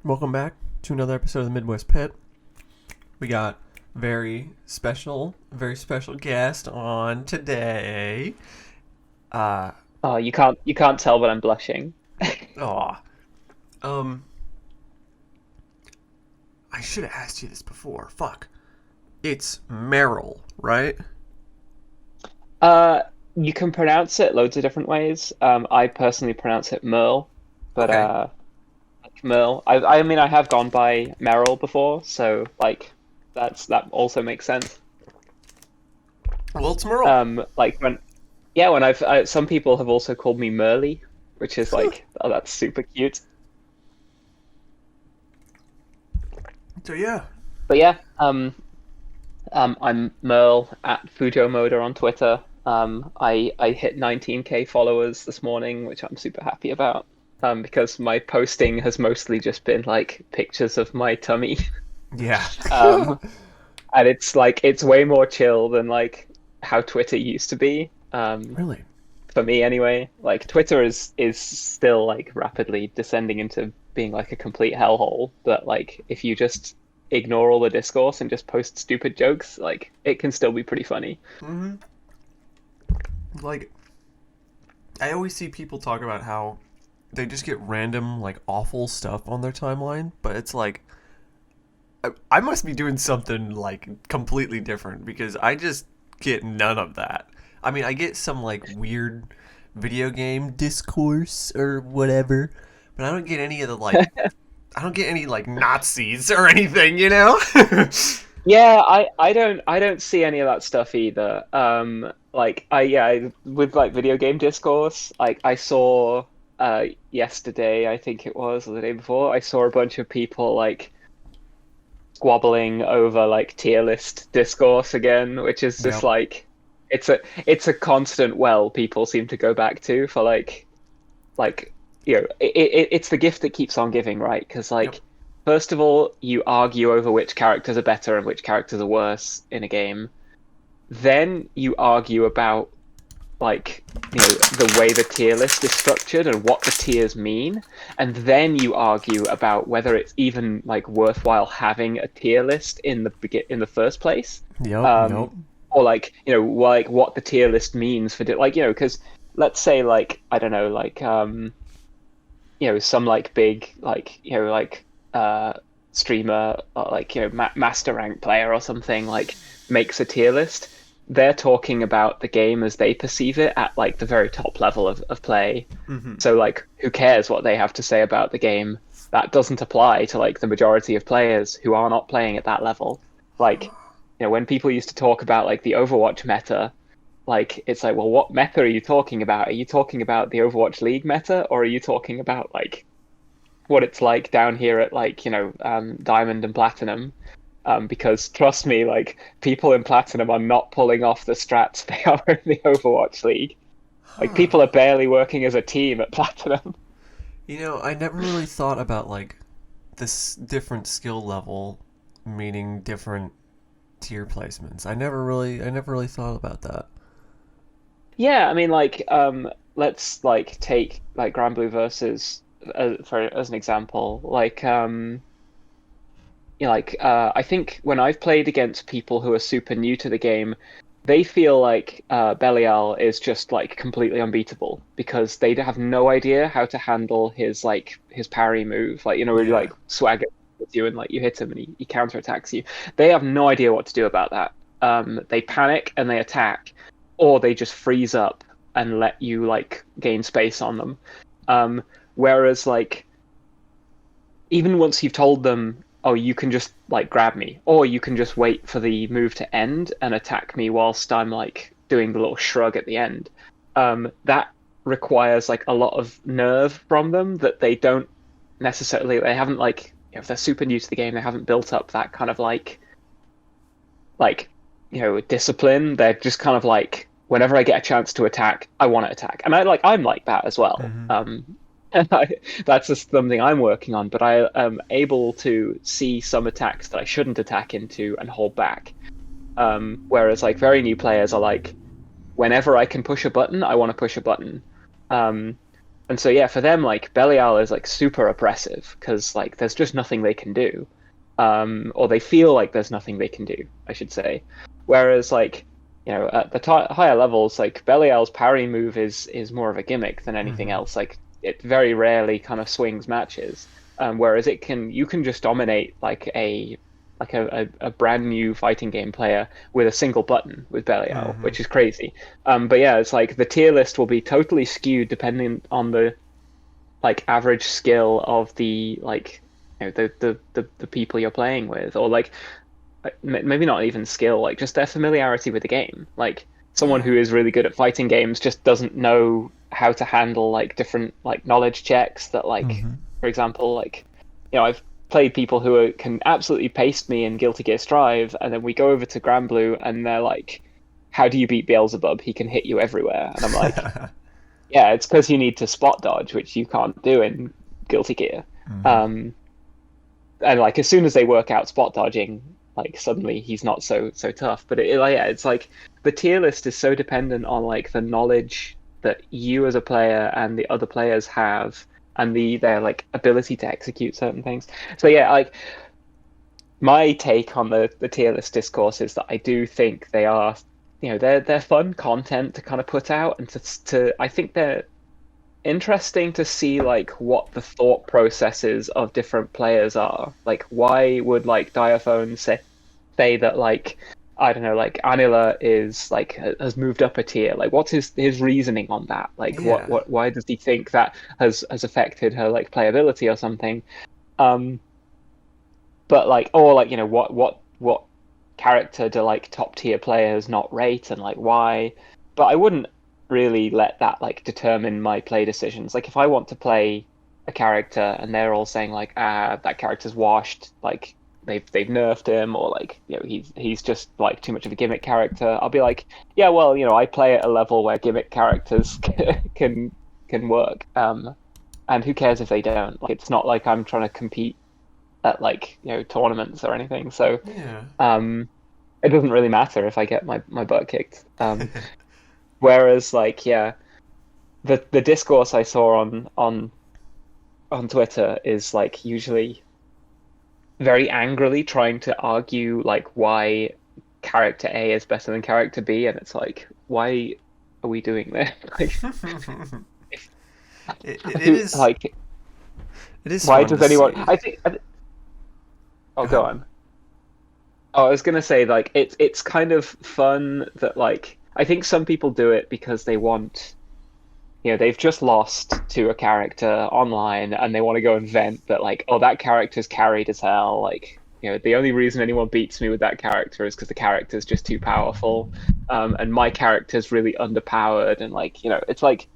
Welcome back to another episode of the Midwest Pit. We got very special guest on today. Uh, Oh, you can't tell, but I'm blushing. aw. Um, I should have asked you this before. Fuck. It's Merle, right? Uh, you can pronounce it loads of different ways. I personally pronounce it Merle, but Okay. like Merle. I mean I have gone by Merrill before, so like that also makes sense. Well, it's Merle. Like when some people have also called me Merle, which is like, oh, that's super cute. So yeah. But yeah, I'm Merle at Fujo Moda on Twitter. I hit 19K followers this morning, which I'm super happy about. Because my posting has mostly just been like pictures of my tummy. Yeah. Um, and it's way more chill than like how Twitter used to be. Really? For me anyway. Like Twitter is still like rapidly descending into being like a complete hellhole. But like if you just ignore all the discourse and just post stupid jokes, like it can still be pretty funny. Mm-hmm. Like, I always see people talk about how they just get random, like, awful stuff on their timeline, but it's like, I must be doing something like completely different because I just get none of that. I mean, I get some like weird video game discourse or whatever, but I don't get any of the like I don't get any like Nazis or anything, you know? Yeah, I don't see any of that stuff either. Like with like video game discourse, like I saw yesterday, I think it was, or the day before, I saw a bunch of people like squabbling over like tier list discourse again, which is just Yep. like it's a constant well people seem to go back to for like it's the gift that keeps on giving, right? Because Yep. like first of all, you argue over which characters are better and which characters are worse in a game. Then you argue about like the way the tier list is structured and what the tiers mean, and then you argue about whether it's even like worthwhile having a tier list in the first place. Yep. Yep. um or like like what the tier list means for like because let's say like I don't know like some like big like like streamer or like master rank player or something like makes a tier list. They're talking about the game as they perceive it at like the very top level of play. Mm-hmm. So like who cares what they have to say about the game? That doesn't apply to like the majority of players who are not playing at that level. Like when people used to talk about like the Overwatch meta, like it's like, well, what meta are you talking about? Are you talking about the Overwatch League meta, or are you talking about like what it's like down here at like Diamond and Platinum? Because trust me, like people in Platinum are not pulling off the strats they are in the Overwatch League. Like Huh. people are barely working as a team at Platinum. You know, I never really thought about like this different skill level meaning different tier placements. I never really thought about that. Yeah, I mean, like, let's like take like Grand Blue versus for as an example. Like, I think when I've played against people who are super new to the game, they feel like Belial is just like completely unbeatable because they have no idea how to handle his parry move. Like, really Yeah. like swagger with you and like you hit him and he counterattacks you. They have no idea what to do about that. They panic and they attack, or they just freeze up and let you like gain space on them. Whereas like even once you've told them, oh, you can just like grab me, or you can just wait for the move to end and attack me whilst I'm like doing the little shrug at the end. That requires like a lot of nerve from them that they haven't like if they're super new to the game, they haven't built up that kind of like discipline. They're just kind of like whenever I get a chance to attack, I want to attack, and I'm like that as well. Mm-hmm. And that's just something I'm working on. But I am able to see some attacks that I shouldn't attack into and hold back. Whereas like very new players are like, whenever I can push a button, I want to push a button. Um, And so yeah, for them, like Belial is like super oppressive because like there's just nothing they can do, or they feel like there's nothing they can do, I should say. Whereas like at the higher levels, like Belial's parry move is more of a gimmick than anything Mm-hmm. else. Like it very rarely kind of swings matches, whereas you can just dominate like a brand new fighting game player with a single button with Belial, Mm-hmm. which is crazy. But yeah, it's like the tier list will be totally skewed depending on the like average skill of the like the people you're playing with, or like maybe not even skill, like just their familiarity with the game. Like someone Yeah. who is really good at fighting games just doesn't know how to handle like different like knowledge checks that like, Mm-hmm. for example, like I've played people who can absolutely paste me in Guilty Gear Strive, and then we go over to Granblue and they're like, how do you beat Beelzebub? He can hit you everywhere. And I'm like, yeah, it's because you need to spot dodge, which you can't do in Guilty Gear. Mm-hmm. Um, and like as soon as they work out spot dodging, like suddenly he's not so tough. But yeah, it's like the tier list is so dependent on like the knowledge that you as a player and the other players have, and their like ability to execute certain things. So yeah, like my take on the tier list discourse is that I do think they are, they're fun content to kind of put out, and to I think they're interesting to see like what the thought processes of different players are. Like, why would like Diaphone say that like I don't know, like Anila is like has moved up a tier? Like, what's his reasoning on that? Like, Yeah. why does he think that has affected her like playability or something? Um, but like, or like what character do like top tier players not rate, and like why? But I wouldn't really let that like determine my play decisions. Like if I want to play a character and they're all saying like that character's washed, like they've nerfed him, or like he's just like too much of a gimmick character, I'll be like, yeah, well, I play at a level where gimmick characters can work. And who cares if they don't? Like it's not like I'm trying to compete at like tournaments or anything. So Yeah. it doesn't really matter if I get my butt kicked. Whereas like yeah, the discourse I saw on Twitter is like usually very angrily trying to argue like why character A is better than character B, and it's like, why are we doing this? Like, if, It is like, it is why fun does to anyone? see. Oh, Go go ahead. on. Oh, I was gonna say like it's kind of fun that like I think some people do it because they want, they've just lost to a character online and they want to go and vent that like, oh, that character's carried as hell. Like, the only reason anyone beats me with that character is because the character's just too powerful, and my character's really underpowered, and like, it's like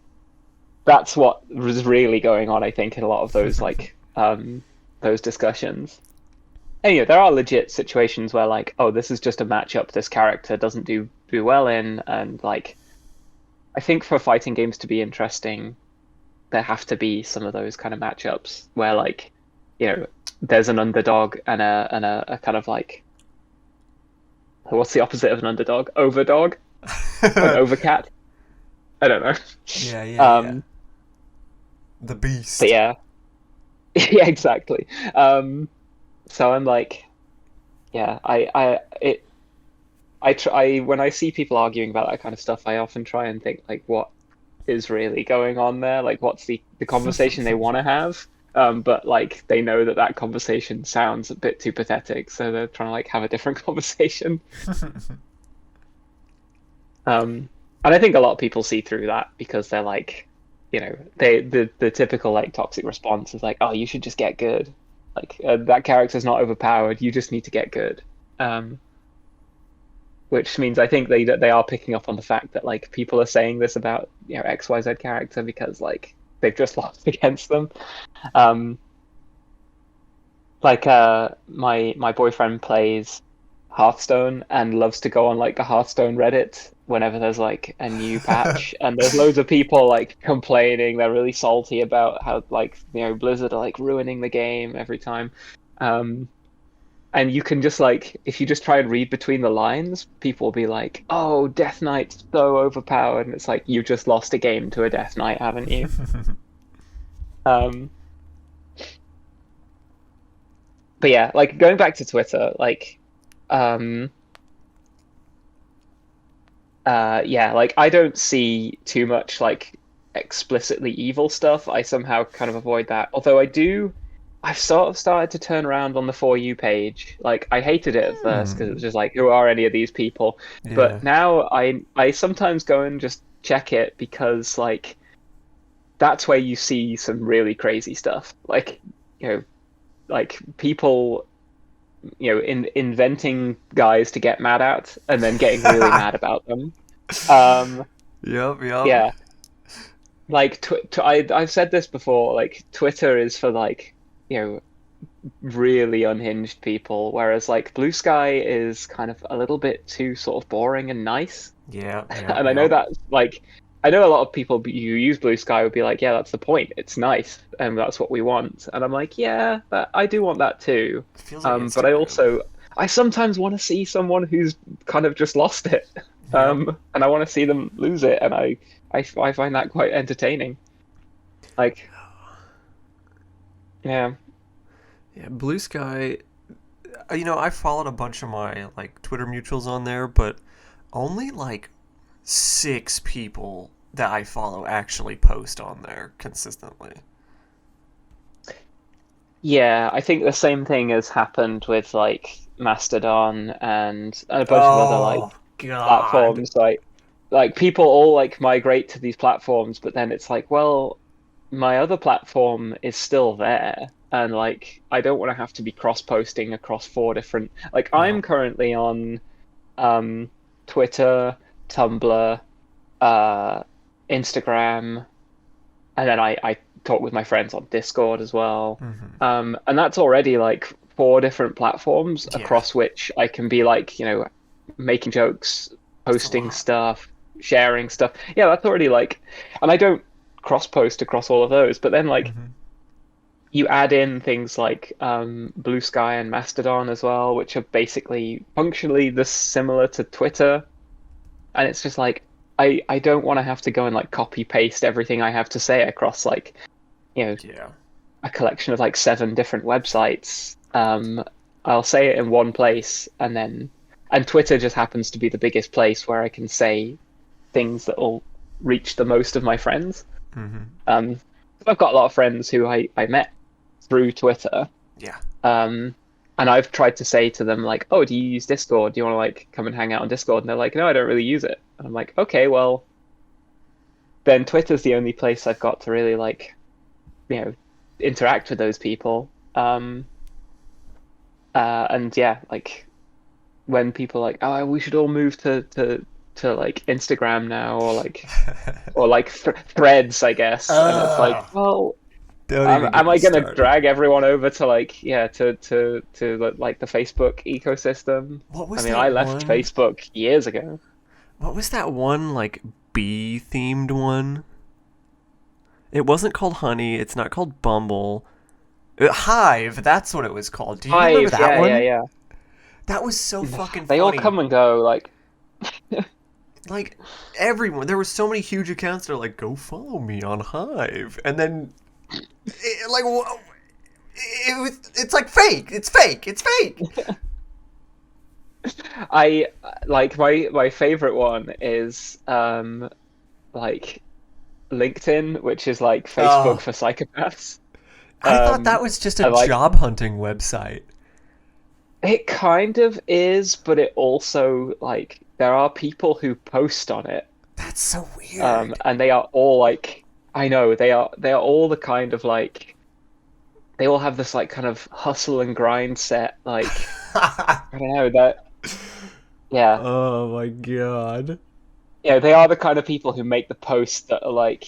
that's what was really going on, I think, in a lot of those like those discussions. And there are legit situations where like, oh, this is just a matchup this character doesn't do well in, and like I think for fighting games to be interesting, there have to be some of those kind of matchups where like, there's an underdog and a kind of like, what's the opposite of an underdog? Overdog? An overcat? I don't know. Yeah, yeah, yeah. Um, The but beast. yeah, yeah, exactly. So I'm like, yeah, I try when I see people arguing about that kind of stuff, I often try and think like, what is really going on there? Like, what's the conversation they want to have? But like, they know that that conversation sounds a bit too pathetic, so they're trying to like have a different conversation. And I think a lot of people see through that because they're like, the typical like toxic response is like, oh, you should just get good. Like that character's not overpowered. You just need to get good. Um, which means I think they are picking up on the fact that like people are saying this about XYZ character because like they've just lost against them. Um, like my boyfriend plays Hearthstone and loves to go on like the Hearthstone Reddit whenever there's like a new patch, and there's loads of people like complaining. They're really salty about how like Blizzard are like ruining the game every time. Um, and you can just like if you just try and read between the lines, people will be like, "Oh, Death Knight's so overpowered," and it's like you just lost a game to a Death Knight, haven't you? Um, but yeah, like going back to Twitter, like, um, yeah, like I don't see too much like explicitly evil stuff. I somehow kind of avoid that. Although I do, I've sort of started to turn around on the For You page. Like I hated it at first because it was Hmm. just like, who are any of these people? Yeah. But now I sometimes go and just check it because like that's where you see some really crazy stuff. Like, you know, like people, inventing guys to get mad at and then getting really mad about them. Um, Yep, yep. yeah, like I've said this before. Like Twitter is for like you know really unhinged people, whereas like Blue Sky is kind of a little bit too sort of boring and nice. Yep, yep, And I know yep. that like I know a lot of people who use Blue Sky would be like, yeah, that's the point. It's nice, and that's what we want. And I'm like, yeah, but I do want that too. It feels like But I Instagram. also I sometimes want to see someone who's kind of just lost it, Yep. and I want to see them lose it, and I find that quite entertaining. Like, yeah, Yeah, Blue Sky. I followed a bunch of my like Twitter mutuals on there, but only like 6 people that I follow actually post on there consistently. yeah, I think the same thing has happened with like Mastodon and a bunch of other like Oh God. platforms. Like people all like migrate to these platforms, but then it's like, well, my other platform is still there, and like I don't want to have to be cross-posting across 4 different. Like I'm Yep. currently on um, Twitter, Tumblr, uh, Instagram, and then I talk with my friends on Discord as well. Hmm. And that's already like 4 different platforms Yeah, across which I can be like, making jokes, that's a posting lot. stuff, sharing stuff. Yeah, that's already like, and I don't cross post across all of those, but then like Hmm. you add in things like Blue Sky and Mastodon as well, which are basically functionally this similar to Twitter, and it's just like I don't want to have to go and like copy paste everything I have to say across like you know Yeah. a collection of like 7 different websites. I'll say it in one place, and Twitter just happens to be the biggest place where I can say things that will reach the most of my friends. Hmm. Um, I've got a lot of friends who I met through Twitter. Yeah. Um, and I've tried to say to them like, "Oh, do you use Discord? Do you want to like come and hang out on Discord?" And they're like, "No, I don't really use it." And I'm like, "Okay, well, then Twitter's the only place I've got to really like, you know, interact with those people." And yeah, like when people are like, "Oh, we should all move to like Instagram now," or like Threads, I guess, and it's like, Ugh. well, Don't am, even get am me I gonna started. drag everyone over to like yeah to like the Facebook ecosystem? What I was mean, that I left one? Facebook years ago. What was that one like bee themed one? It wasn't called Honey. It's not called Bumble. Hive. That's what it was called. Do you remember Hive, that yeah, yeah, one? yeah. That was so fucking They all funny. come and go. Like, Like everyone, there were so many huge accounts that are like, "Go follow me on Hive," and then like it's like fake. It's fake. It's fake. I like my favorite one is like LinkedIn, which is like Facebook Oh, for psychopaths. I thought that Um, was just a and like job hunting website. it kind of is, but it also like there are people who post on it. That's so weird. And they are all like I know they are all the kind of like they all have this like kind of hustle and grind set like I don't know that yeah Oh my god. they are the kind of people who make the posts that are like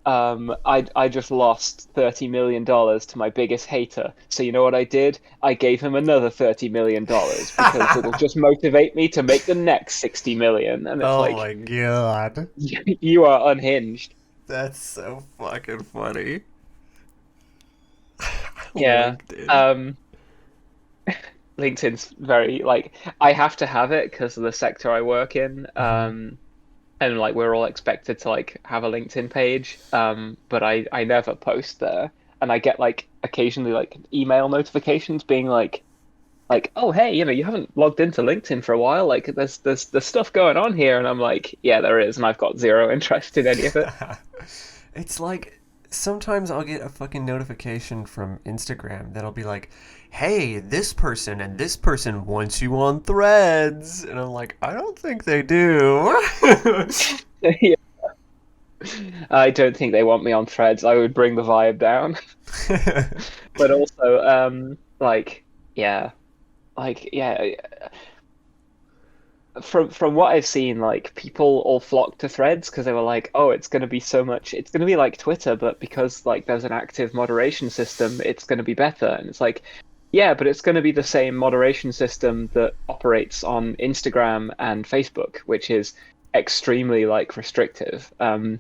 I just lost $30 million to my biggest hater, so you know what I did? I gave him another $30 million because it'll just motivate me to make the next 60 million, and it's Oh like my god. you are unhinged. That's so fucking funny. Yeah. LinkedIn. Um, LinkedIn's very like I have to have it because of the sector I work in. Hmm. and like we're all expected to like have a LinkedIn page, but I never post there, and I get like occasionally like email notifications being like, oh hey, you haven't logged into LinkedIn for a while, like there's stuff going on here, and I'm like, yeah, there is, and I've got zero interest in any of it. It's like sometimes I'll get a fucking notification from Instagram that'll be like, "Hey, this person and this person wants you on Threads," and I'm like, I don't think they do. Yeah. I don't think they want me on Threads. I would bring the vibe down. But also, like, yeah, yeah. From what I've seen, like people all flocked to Threads because they were like, oh, it's going to be so much. It's going to be like Twitter, but because like there's an active moderation system, it's going to be better. And it's like, yeah, but it's going to be the same moderation system that operates on Instagram and Facebook, which is extremely like restrictive. Hmm.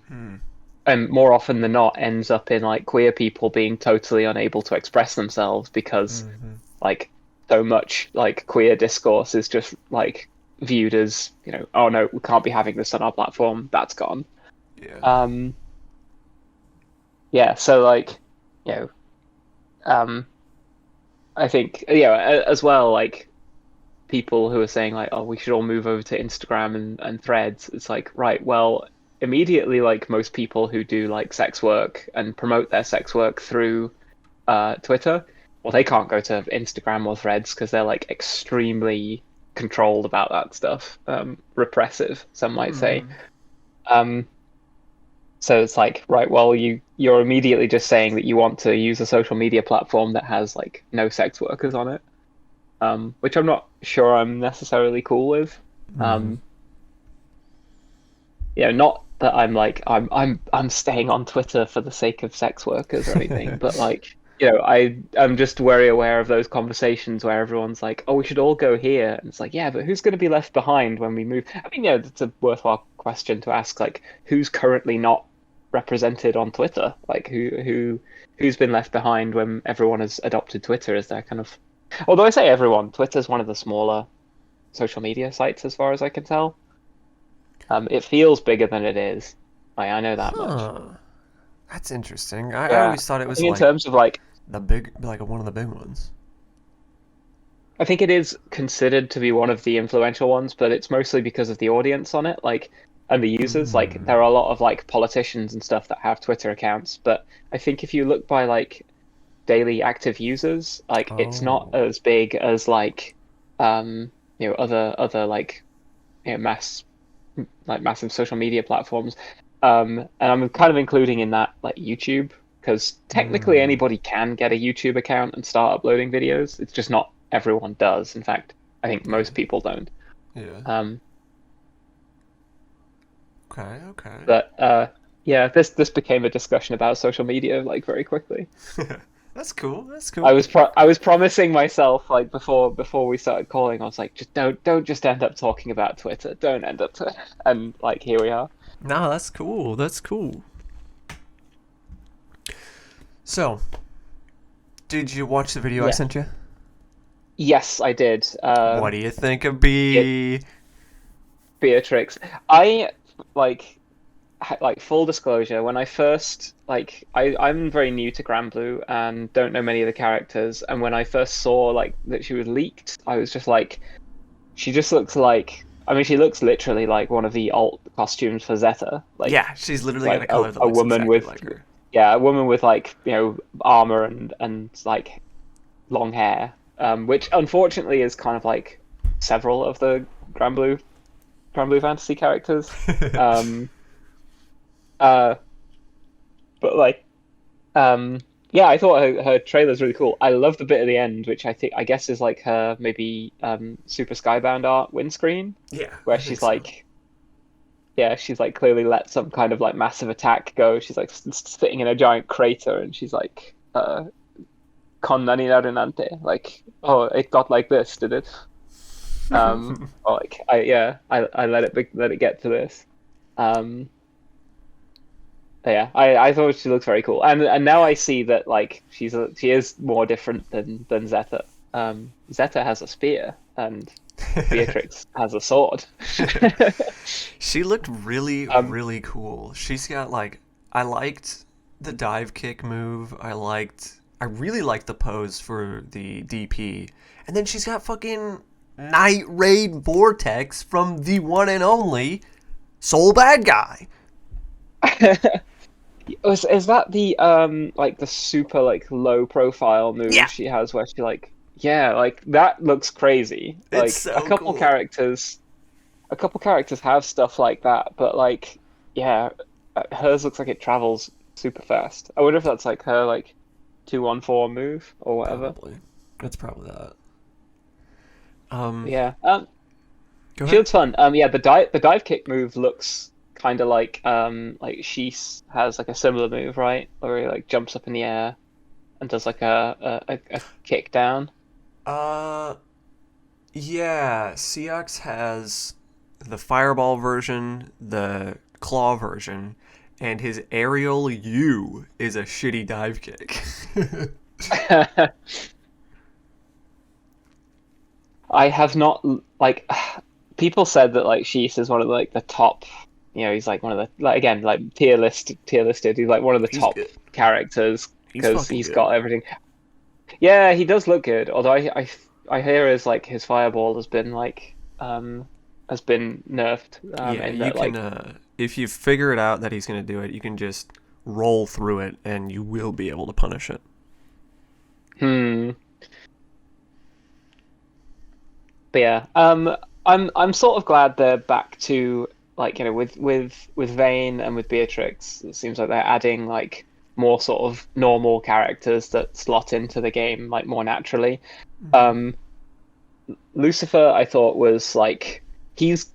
And more often than not ends up in like queer people being totally unable to express themselves because Hmm. like so much like queer discourse is just like viewed as, oh no, we can't be having this on our platform, that's gone. Yeah. um yeah, so like, you know um I think, as well, like people who are saying like, oh, we should all move over to Instagram and Threads. It's like, right, well, immediately, like most people who do like sex work and promote their sex work through Twitter, well, they can't go to Instagram or Threads because they're like extremely controlled about that stuff, repressive, some might say. Hmm. Um, so it's like, right, well, you're immediately just saying that you want to use a social media platform that has like no sex workers on it, which I'm not sure I'm necessarily cool with. Hmm. Um, not that I'm like I'm staying on Twitter for the sake of sex workers or anything, but like, I'm just very aware of those conversations where everyone's like, oh, we should all go here, and it's like, yeah, but who's going to be left behind when we move? I mean, it's a worthwhile question to ask, like, who's currently not represented on Twitter? Like, who's been left behind when everyone has adopted Twitter as their kind of. Although I say everyone, Twitter's one of the smaller social media sites as far as I can tell. It feels bigger than it is. I know that much. Huh. That's interesting. I Yeah, always thought it I was think in like terms of like, one of the big ones. I think it is considered to be one of the influential ones, but it's mostly because of the audience on it, like, and the users. Like, Hmm. there are a lot of like politicians and stuff that have Twitter accounts, but I think if you look by like daily active users, like, it's not Oh. as big as like, other like, massive social media platforms. And I'm kind of including in that like YouTube, because technically Hmm. anybody can get a YouTube account and start uploading videos. It's just not everyone does. In fact, I think Yeah. most people don't. Yeah. Um, Okay. Okay. but yeah, this became a discussion about social media like very quickly. That's cool. That's I cool. was I was promising myself, like, before we started calling, I was like, just don't just end up talking about Twitter. Don't end up to, and like here we are. No, that's cool. That's cool. So, did you watch the video I Yeah. sent you? Yes, I did. What do you think of B? Beatrix. I like like full disclosure, when I first I'm very new to Grand Blue and don't know many of the characters, and when I first saw like that she was leaked, I was just like, she just looks like, I mean, she looks literally like one of the alt costumes for Zeta. Like, Yeah, she's it's literally got like a color that a looks woman exactly with, like her. yeah, a woman with like, armor and like long hair, which unfortunately is kind of like several of the Grand Blue Fantasy characters. Um, uh, but like, yeah, I thought her trailer's really cool. I love the bit at the end, which I guess is like her maybe Super Skybound art windscreen, Yeah, where I think she's so. like, yeah, she's like clearly let some kind of like massive attack go. She's like sitting in a giant crater, and she's like, con nani narunante, like, oh, it got like this, did it? Or like, I let it get to this. Um, yeah, I thought she looks very cool, and now I see that like she is more different than Zeta. Zeta has a spear and Beatrix has a sword. She looked really, um, really cool. She's got like, I liked the dive kick move. I really liked the pose for the DP. And then she's got fucking Night Raid Vortex from the one and only Soul Bad Guy. is that the like the super like low profile Yeah, move she has where she like yeah like that looks crazy. it's Like so cool. a couple characters have stuff like that, but like yeah, hers looks like it travels super fast. I wonder if that's like her like 2-1-4 move or whatever. Probably. That's probably that. Yeah. Go ahead. Shield's fun. Yeah, the dive kick move looks kind of like Shees has like a similar move, right? Where he like jumps up in the air and does like a kick down. Uh, yeah, Seox has the Fireball version, the Claw version, and his aerial U is a shitty dive kick. I have not like people said that like Shees is one of like the top. You know, he's like one of the like again like tier listed. He's like one of the He's top good. characters He's because fucking he's good. got everything. Yeah, he does look good. Although I hear his fireball has been nerfed. Yeah, In you that can, like if you figure it out that he's going to do it, you can just roll through it and you will be able to punish it. hmm. But yeah, I'm sort of glad they're back to like with Vayne and with Beatrix. It seems like they're adding like more sort of normal characters that slot into the game like more naturally. Mm-hmm. Um, Lucifer, I thought was like he's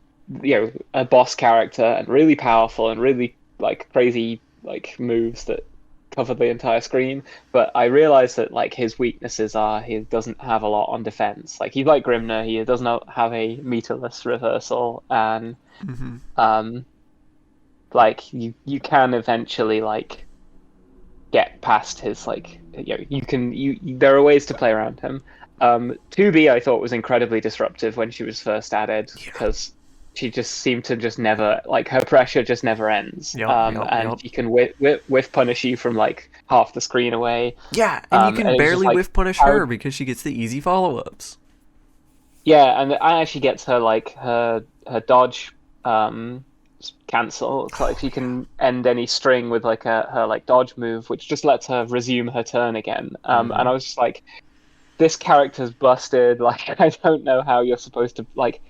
a boss character and really powerful and really like crazy like moves that cover the entire screen. But I realized that like his weaknesses are he doesn't have a lot on defense. Like he's like Grimner, he does not have a meterless reversal, and Mm-hmm. um, like you can eventually like get past his like you can there are ways to play around him. 2B I thought was incredibly disruptive when she was first added Yeah. because she just seemed to just never like her pressure just never ends. Yep, yep, And yep. she can whiff punish you from like half the screen away. Yeah, and you can And it was just barely like whiff punish how her because she gets the easy follow ups. yeah, and it actually gets her like her dodge cancel. It's like Oh, she yeah. can end any string with like her like dodge move, which just lets her resume her turn again. Mm-hmm. And I was just like, this character's busted. Like I don't know how you're supposed to like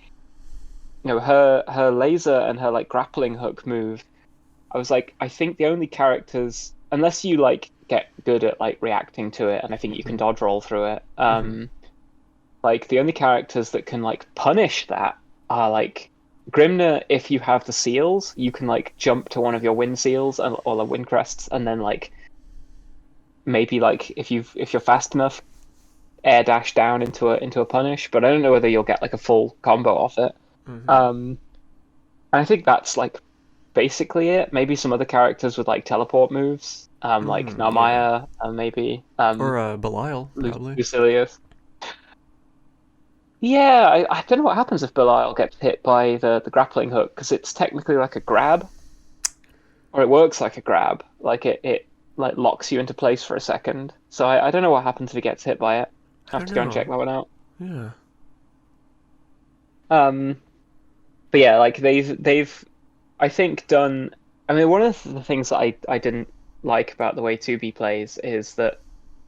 her laser and her like grappling hook move. I was like, I think the only characters unless you like get good at like reacting to it, and I think you can Mm-hmm. dodge roll through it. Mm-hmm. Like the only characters that can like punish that are like Grimner. If you have the seals, you can like jump to one of your wind seals or the wind crests, and then like maybe like if you're fast enough, air dash down into a punish. But I don't know whether you'll get like a full combo off it. Mm-hmm. Um, and I think that's like basically it. Maybe some other characters with like teleport moves, like Mm, yeah. Narmaya, and maybe Or Belial, probably. Lucilius. Yeah, I don't know what happens if Belial gets hit by the grappling hook because it's technically like a grab, or it works like a grab, like it like locks you into place for a second. So I don't know what happens if he gets hit by it. I I have don't to go and check know. that one out. Yeah. Um, but yeah, like they've I think done. I mean, one of the things that I didn't like about the way 2B plays is that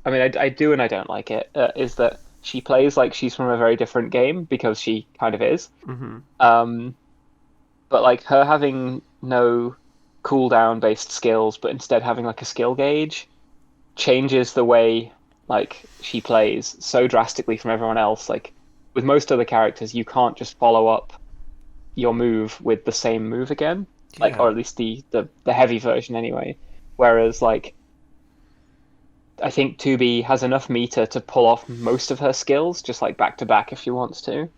I mean I do and I don't like it is that she plays like she's from a very different game because she kind of is. Mm-hmm. Um, but like her having no cooldown based skills, but instead having like a skill gauge changes the way like she plays so drastically from everyone else. Like with most other characters, you can't just follow up your move with the same move again, like Yeah. or at least the heavy version anyway. Whereas like I think 2B has enough meter to pull off most of her skills just like back to back if she wants to. Or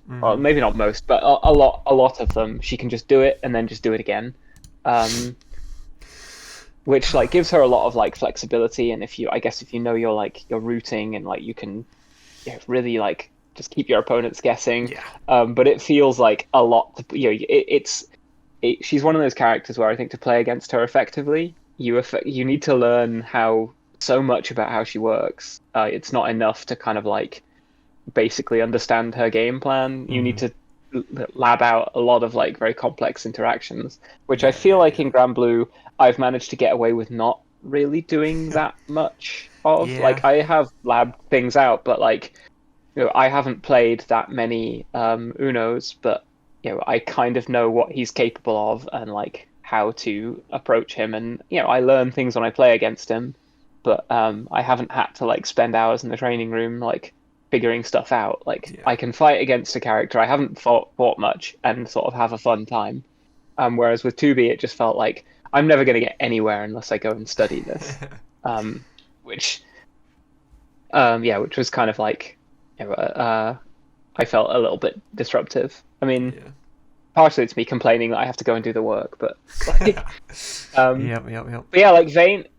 Mm-hmm. maybe not most, but a lot of them she can just do it and then just do it again. Um, which gives her a lot of like flexibility, and if you I guess if you know your like your routing and like you can really like just keep your opponents guessing. Yeah. But it feels like a lot. She's one of those characters where I think to play against her effectively, you need to learn how so much about how she works. It's not enough to kind of like basically understand her game plan. You need Mm-hmm. to lab out a lot of like very complex interactions, which I Yeah, feel yeah, like yeah. in Grand Blue I've managed to get away with not really doing that much of. Yeah. Like I have labbed things out, but like I haven't played that many Unos, but I kind of know what he's capable of and like how to approach him, and I learn things when I play against him, but I haven't had to like spend hours in the training room like figuring stuff out. Like Yeah. I can fight against a character I haven't fought much and sort of have a fun time. Whereas with 2B, it just felt like I'm never going to get anywhere unless I go and study this. Um, which which was kind of like I felt a little bit disruptive. I mean, Yeah. partially it's me complaining that I have to go and do the work, but like, um, Yep, yep, yep. but yeah, like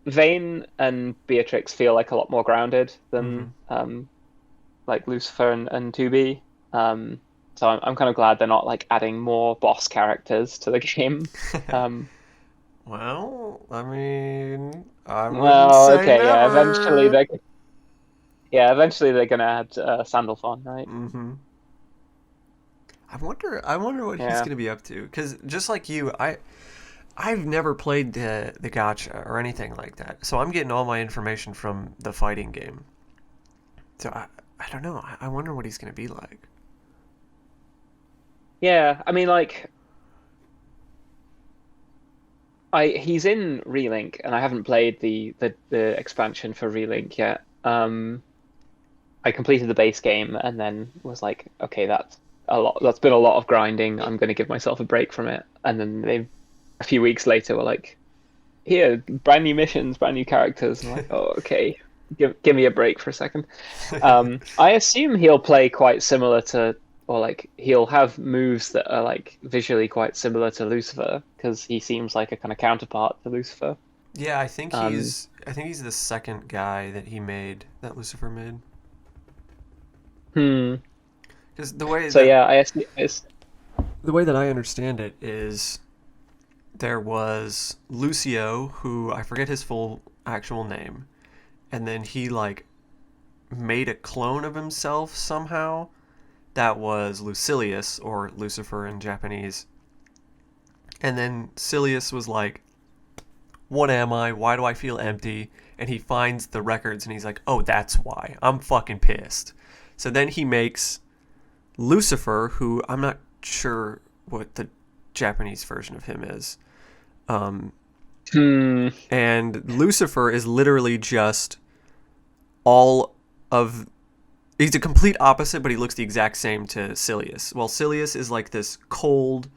Vayne and Beatrix feel like a lot more grounded Mm-hmm. than like Lucifer and 2B. So I'm kind of glad they're not like adding more boss characters to the game. Um, Well, I mean, I wouldn't well, say okay, yeah, never. eventually they're gonna add Sandalphon, right? Mm-hmm. I wonder what he's Yeah. gonna be up to. Cause just like you, I've never played the gotcha or anything like that. So I'm getting all my information from the fighting game. So I don't know. I wonder what he's gonna be like. Yeah, I mean, like, he's in Relink, and I haven't played the expansion for Relink yet. I completed the base game and then was like, okay, that's a lot. That's been a lot of grinding. I'm going to give myself a break from it. And then a few weeks later, were like, here, brand new missions, brand new characters. I'm like, oh, okay, give me a break for a second. I assume he'll play quite similar to, or like he'll have moves that are like visually quite similar to Lucifer because he seems like a kind of counterpart to Lucifer. Yeah, Um, I think he's the second guy that he made that Lucifer made. hmm. Because the way So that yeah, I assume it's the way that I understand it is there was Lucio, who I forget his full actual name, and then he like made a clone of himself somehow that was Lucilius or Lucifer in Japanese. And then Silius was like, "What am I? Why do I feel empty?" And he finds the records and he's like, "Oh, that's why. I'm fucking pissed." So then he makes Lucifer, who I'm not sure what the Japanese version of him is. Um, hmm. and Lucifer is literally just all of. He's a complete opposite, but he looks the exact same to Silius. Well, Silius is like this cold,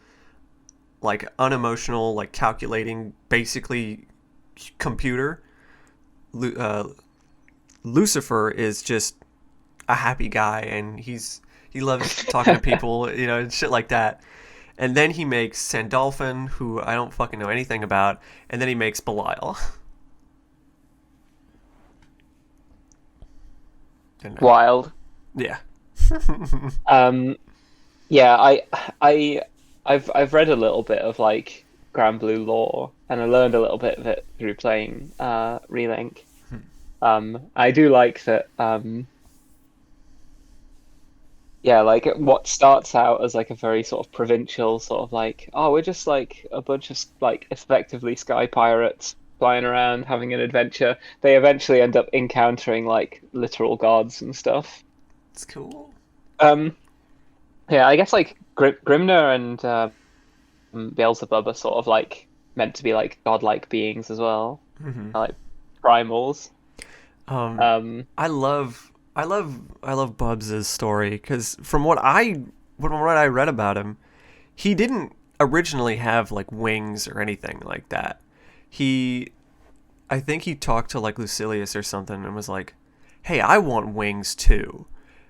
like unemotional, like calculating, basically computer. Uh, Lucifer is just a happy guy, and he loves talking to people, and shit like that. And then he makes Sandalphon, who I don't fucking know anything about, and then he makes Belial. And Wild. yeah. Um, yeah, I, I've read a little bit of like Grand Blue lore, and I learned a little bit of it through playing Relink. I do like that. Yeah, like what starts out as like a very sort of provincial sort of like, oh, we're just like a bunch of like effectively sky pirates flying around having an adventure. They eventually end up encountering like literal gods and stuff. It's cool. Um, yeah, I guess like Grimner and Beelzebub are sort of like meant to be like godlike beings as well, Hmm. like primals. Um, Um, I love Bubs' story because from what I read about him, he didn't originally have like wings or anything like that. He, I think he talked to like Lucilius or something and was like, "Hey, I want wings too."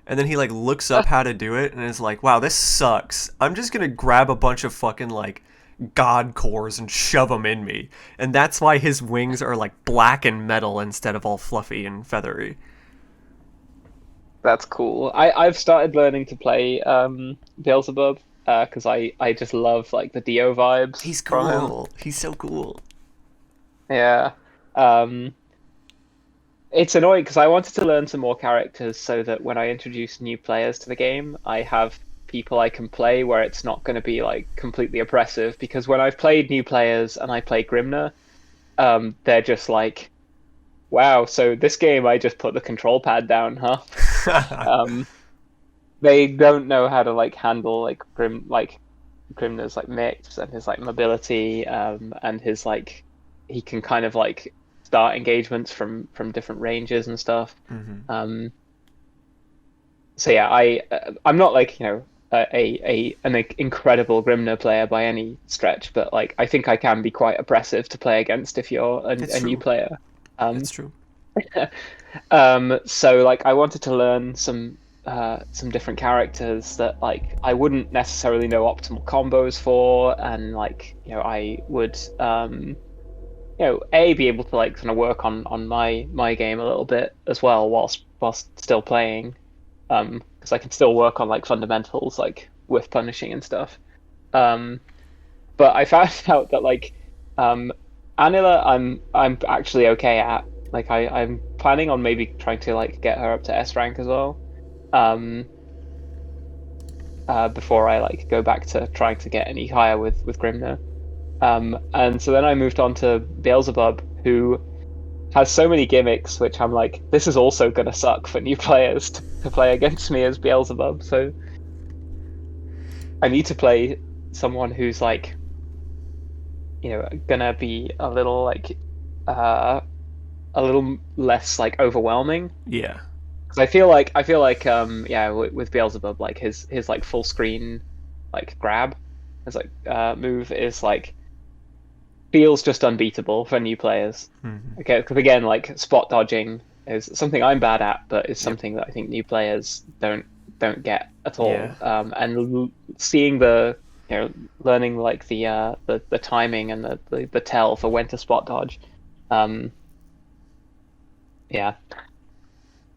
And then he like looks up how to do it and is like, "Wow, this sucks. I'm just gonna grab a bunch of fucking like god cores and shove them in me." And that's why his wings are like black and metal instead of all fluffy and feathery. That's cool. I've started learning to play Beelzebub because I just love like the Dio vibes He's from him. cool. He's so cool. Yeah. Um, it's annoying because I wanted to learn some more characters so that when I introduce new players to the game, I have people I can play where it's not going to be like completely oppressive. Because when I've played new players and I play Grimner, they're just like, wow, so this game I just put the control pad down, huh? Um, they don't know how to like handle like Grimner's like mix and his like mobility, and his like he can kind of like start engagements from different ranges and stuff. Hmm. Um, so yeah, I'm not like an incredible Grimner player by any stretch, but like I think I can be quite oppressive to play against if you're It's a new true. player. Um, It's true. so like I wanted to learn some different characters that like I wouldn't necessarily know optimal combos for, and like I would a be able to like kind of work on my game a little bit as well whilst still playing, because I can still work on like fundamentals like with punishing and stuff. Um, but I found out that like um, Anila, I'm actually okay at. Like I'm planning on maybe trying to like get her up to S rank as well. Um, before I like go back to trying to get any higher with Grimner. And so then I moved on to Beelzebub, who has so many gimmicks, which I'm like, this is also gonna suck for new players to play against me as Beelzebub. So I need to play someone who's like, gonna be uh, a little less like overwhelming. Yeah. Because I feel like yeah with Beelzebub like his like full screen like grab his like move is like feels just unbeatable for new players. Hmm. Okay, because again like spot dodging is something I'm bad at, but is Yep. something that I think new players don't get at Yeah. all. Seeing the learning like the timing and the tell for when to spot dodge. Um, yeah,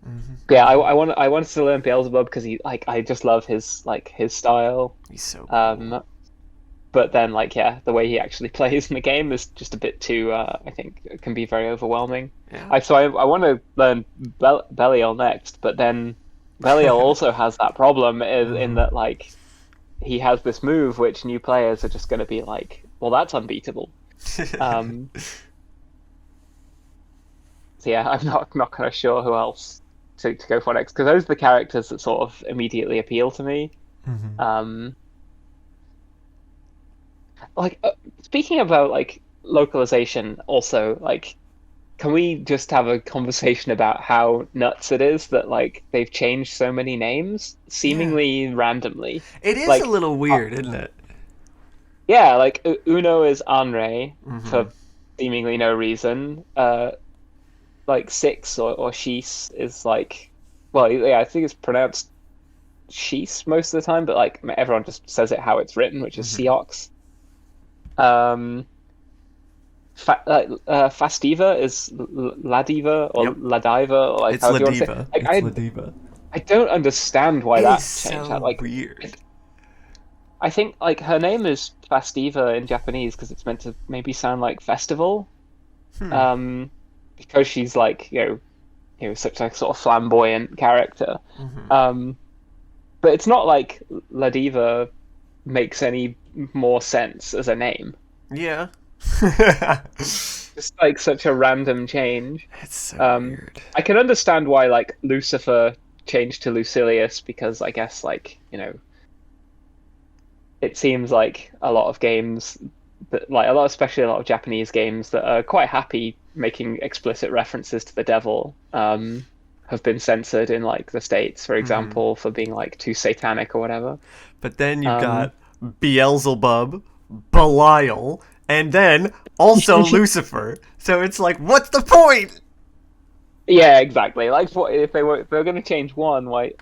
Hmm. yeah, Hmm. I wanted to learn Beelzebub because he like I just love his style. He's so cool. Um, but then like yeah, the way he actually plays in the game is just a bit too I think it can be very overwhelming. Yeah. I want to learn Belial next, but then Belial also has that problem in Hmm. that like he has this move which new players are just going to be like, well, that's unbeatable. Um, so yeah, I'm not kind of sure who else to go for next because those are the characters that sort of immediately appeal to me. Hmm. Um, like speaking about like localization, also like, can we just have a conversation about how nuts it is that like they've changed so many names Yeah. seemingly randomly? It is a Like, little weird, isn't it? yeah, like Uno is Anre Hmm. for seemingly no reason. Like Six or Shees is like, well, yeah, I think it's pronounced Shees most of the time, but like everyone just says it how it's written, which is Hmm. Seox. Um, Fastiva is Ladiva or Yep. Ladiva, or like It's how do you want to say? Ladiva. Like It's Ladiva. I don't understand why It is that changed. so weird. I think like her name is Fastiva in Japanese because it's meant to maybe sound like festival. Hmm. Um, because she's like such a sort of flamboyant character. Hmm. Um, but it's not like Ladiva makes any more sense as a name. Yeah. Just like such a random change. It's so Um, weird. I can understand why like Lucifer changed to Lucilius because I guess like it seems like a lot of games that like a lot, especially a lot of Japanese games that are quite happy making explicit references to the devil, have been censored in like the States, for Hmm. example, for being like too satanic or whatever. But then you've Um, got Beelzebub, Belial, and then also Lucifer. So it's like, what's the point? yeah, exactly. Like, what if they were going to change one? Why?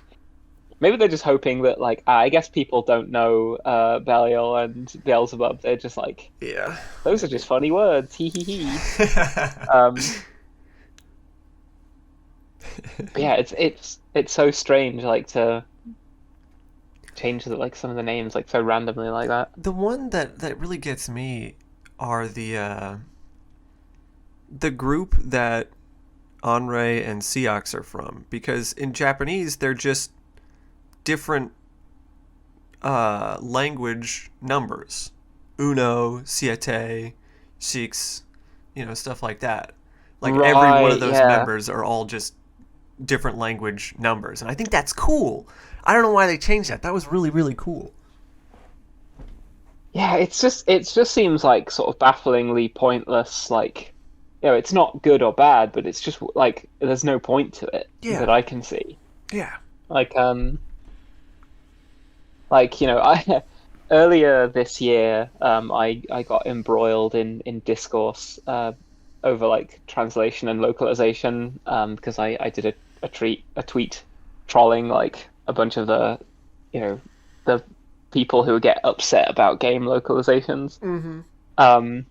Maybe they're just hoping that, like, I guess people don't know Belial and Beelzebub. They're just like, Yeah. those are just funny words. Hee hee hee. Um, But yeah, it's so strange, like to change like some of the names like so randomly like that. The one that really gets me are the group that Anrei and Seox are from, because in Japanese they're just different language numbers. Uno, siete, six, stuff like that. Like every one of Right, those yeah. members are all just different language numbers, and I think that's cool. I don't know why they changed that. That was really really cool. Yeah, it just seems like sort of bafflingly pointless. Like, it's not good or bad, but it's just like there's no point to it Yeah, that I can see. yeah. Like, I earlier this year, I got embroiled in discourse over like translation and localization because I did a tweet trolling like a bunch of you know the people who get upset about game localizations. Mm-hmm. Um,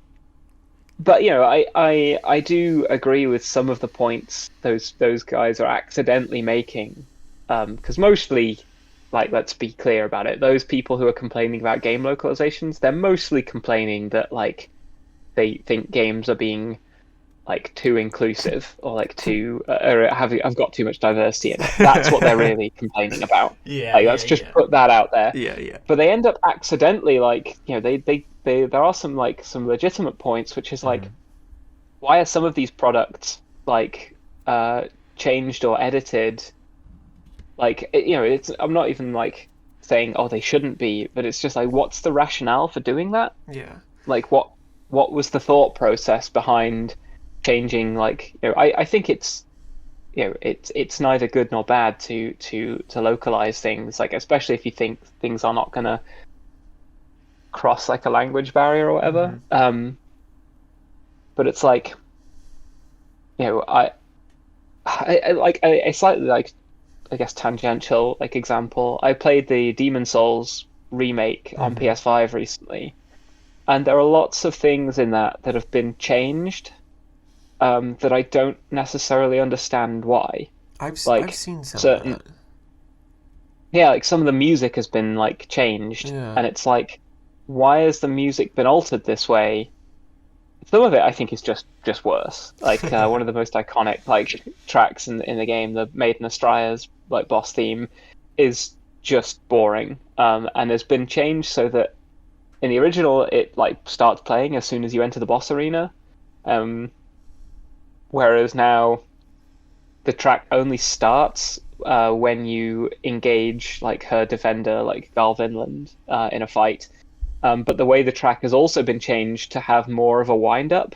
but I do agree with some of the points those guys are accidentally making, because mostly, like, let's be clear about it, those people who are complaining about game localizations, they're mostly complaining that like they think games are being like too inclusive or like too or have got too much diversity in it. That's what they're really complaining about. Yeah, Like, yeah, let's just yeah. put that out there. Yeah, yeah. But they end up accidentally like they there are some like some legitimate points, which is Mm-hmm. like, why are some of these products like uh changed or edited? Like it's I'm not even like saying oh they shouldn't be, but it's just like what's the rationale for doing that? Yeah. Like what was the thought process behind changing like I think it's it's neither good nor bad to localize things, like especially if you think things are not gonna cross like a language barrier or Mm-hmm. whatever. But it's like you know I like a slightly like I guess tangential like example. I played the Demon Souls remake on Mm-hmm. PS5 recently, and there are lots of things in that have been changed that I don't necessarily understand why. I've Like seen some of certain, that. yeah, like some of the music has been like changed, Yeah. and it's like, why has the music been altered this way? Some of it I think is just worse. Like one of the most iconic like tracks in the game, the Maiden Astraya's like boss theme, is just boring. And has been changed so that in the original it like starts playing as soon as you enter the boss arena. Um, Whereas now the track only starts when you engage like her defender, like Garl Vinland, in a fight. But the way the track has also been changed to have more of a wind up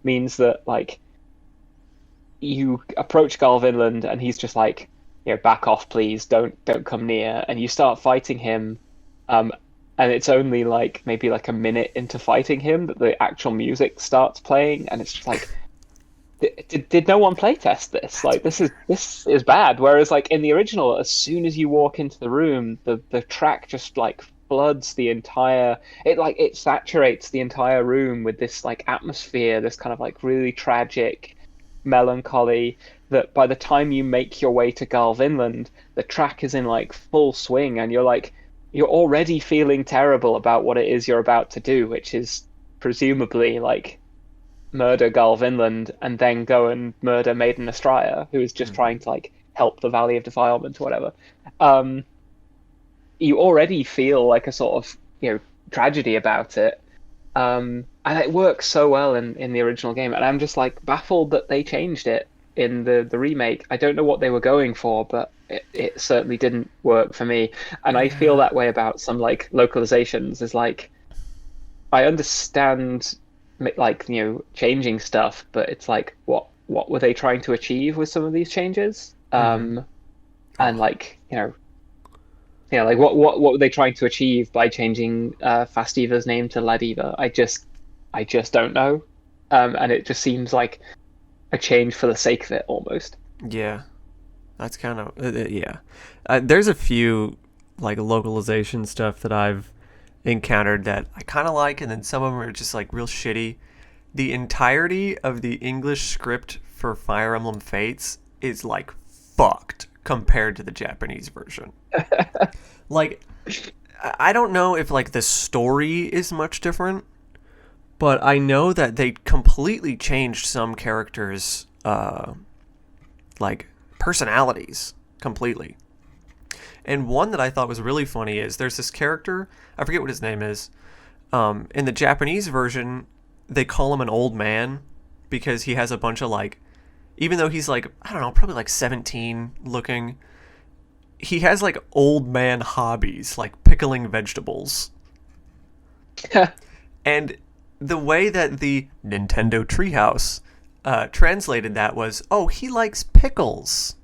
means that like you approach Garl Vinland and he's just like, back off, please, don't come near, and you start fighting him. Um, and it's only like maybe like a minute into fighting him that the actual music starts playing, and it's just like, did no one playtest this? That's Like weird. this is bad. Whereas like in the original, as soon as you walk into the room, the track just like floods the entire it saturates the entire room with this like atmosphere, this kind of like really tragic melancholy, that by the time you make your way to Garl Vinland, the track is in like full swing and you're already feeling terrible about what it is you're about to do, which is presumably like murder Garl Vinland and then go and murder Maiden Astraya, who is just Mm-hmm. trying to like help the Valley of Defilement or whatever. Um, you already feel like a sort of tragedy about it, and it works so well in the original game. And I'm just like baffled that they changed it in the remake. I don't know what they were going for, but it certainly didn't work for me. And I feel Yeah. that way about some like localizations. Is like I understand like changing stuff, but it's like what were they trying to achieve with some of these changes? Mm-hmm. And Oh. like like what were they trying to achieve by changing Fastiva's name to Ladiva? I just don't know. And it just seems like a change for the sake of it almost. Yeah. That's kind of yeah. There's a few like localization stuff that I've encountered that I kind of like, and then some of them are just like real shitty. The entirety of the English script for Fire Emblem Fates is like fucked compared to the Japanese version. Like, I don't know if like the story is much different, but I know that they completely changed some characters' like personalities completely. And one that I thought was really funny is there's this character, I forget what his name is. In the Japanese version, they call him an old man because he has a bunch of like, even though he's like, I don't know, probably like 17 looking, he has like old man hobbies, like pickling vegetables. And the way that the Nintendo Treehouse translated that was, oh, he likes pickles.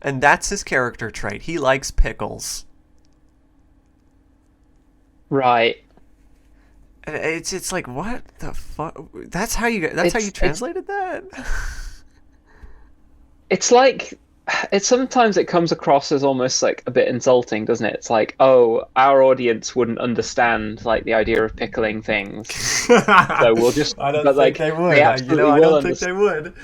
And that's his character trait. He likes pickles. Right. It's like, what the fuck? That's how you It's translated that? it's like sometimes it comes across as almost like a bit insulting, doesn't it? It's like, oh, our audience wouldn't understand like the idea of pickling things, so we'll just. I don't But think like they would. they absolutely I will don't think they would.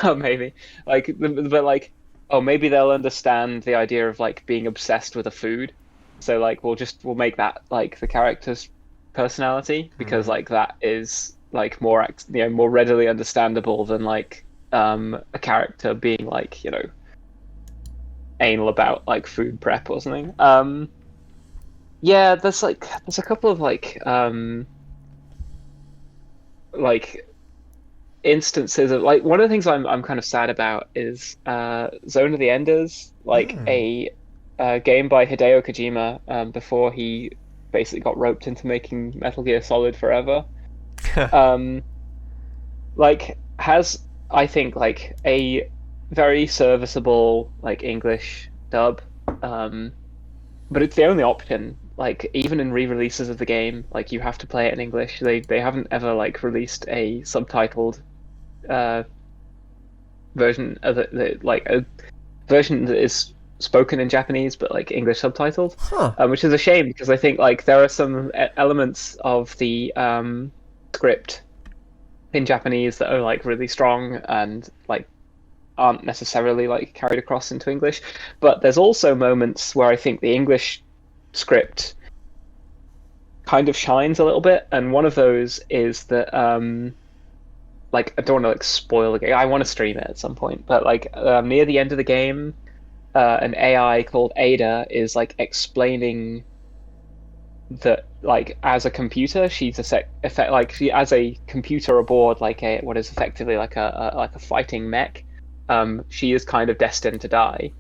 Oh, maybe like, but like, oh, maybe they'll understand the idea of like being obsessed with a food. So like we'll make that like the character's personality because like that is like more more readily understandable than like a character being like anal about like food prep or something. Yeah, there's a couple of like instances of like one of the things I'm kind of sad about is Zone of the Enders, like a game by Hideo Kojima before he basically got roped into making Metal Gear Solid Forever. Like has I think like a very serviceable like English dub, but it's the only option. Like even in re-releases of the game, like you have to play it in English. They haven't ever like released a subtitled version of like a version that is spoken in Japanese but like English subtitled, which is a shame because I think like there are some elements of the script in Japanese that are like really strong and like aren't necessarily like carried across into English. But there's also moments where I think the English script kind of shines a little bit, and one of those is that like I don't want to like spoil the game. I want to stream it at some point, but like near the end of the game, an AI called Ada is like explaining that like as a computer she's like she as a computer aboard like a what is effectively like a fighting mech, she is kind of destined to die,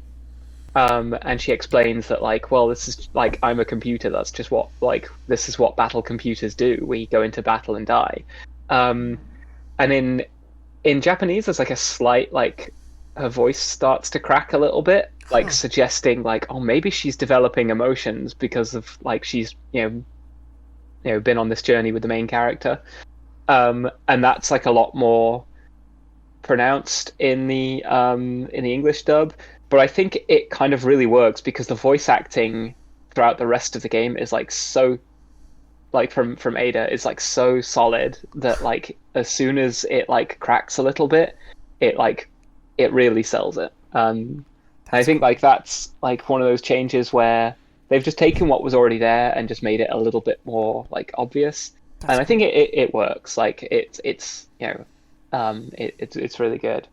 and she explains that like, well, this is like I'm a computer, that's just what like this is what battle computers do, we go into battle and die. And in Japanese there's like a slight like her voice starts to crack a little bit, like suggesting like, oh, maybe she's developing emotions because of like she's been on this journey with the main character, and that's like a lot more pronounced in the English dub. But I think it kind of really works because the voice acting throughout the rest of the game is like so like from Ada is like so solid that like as soon as it like cracks a little bit, it really sells it. I think like that's like one of those changes where they've just taken what was already there and just made it a little bit more like obvious. And I think it works. Like it's it's really good.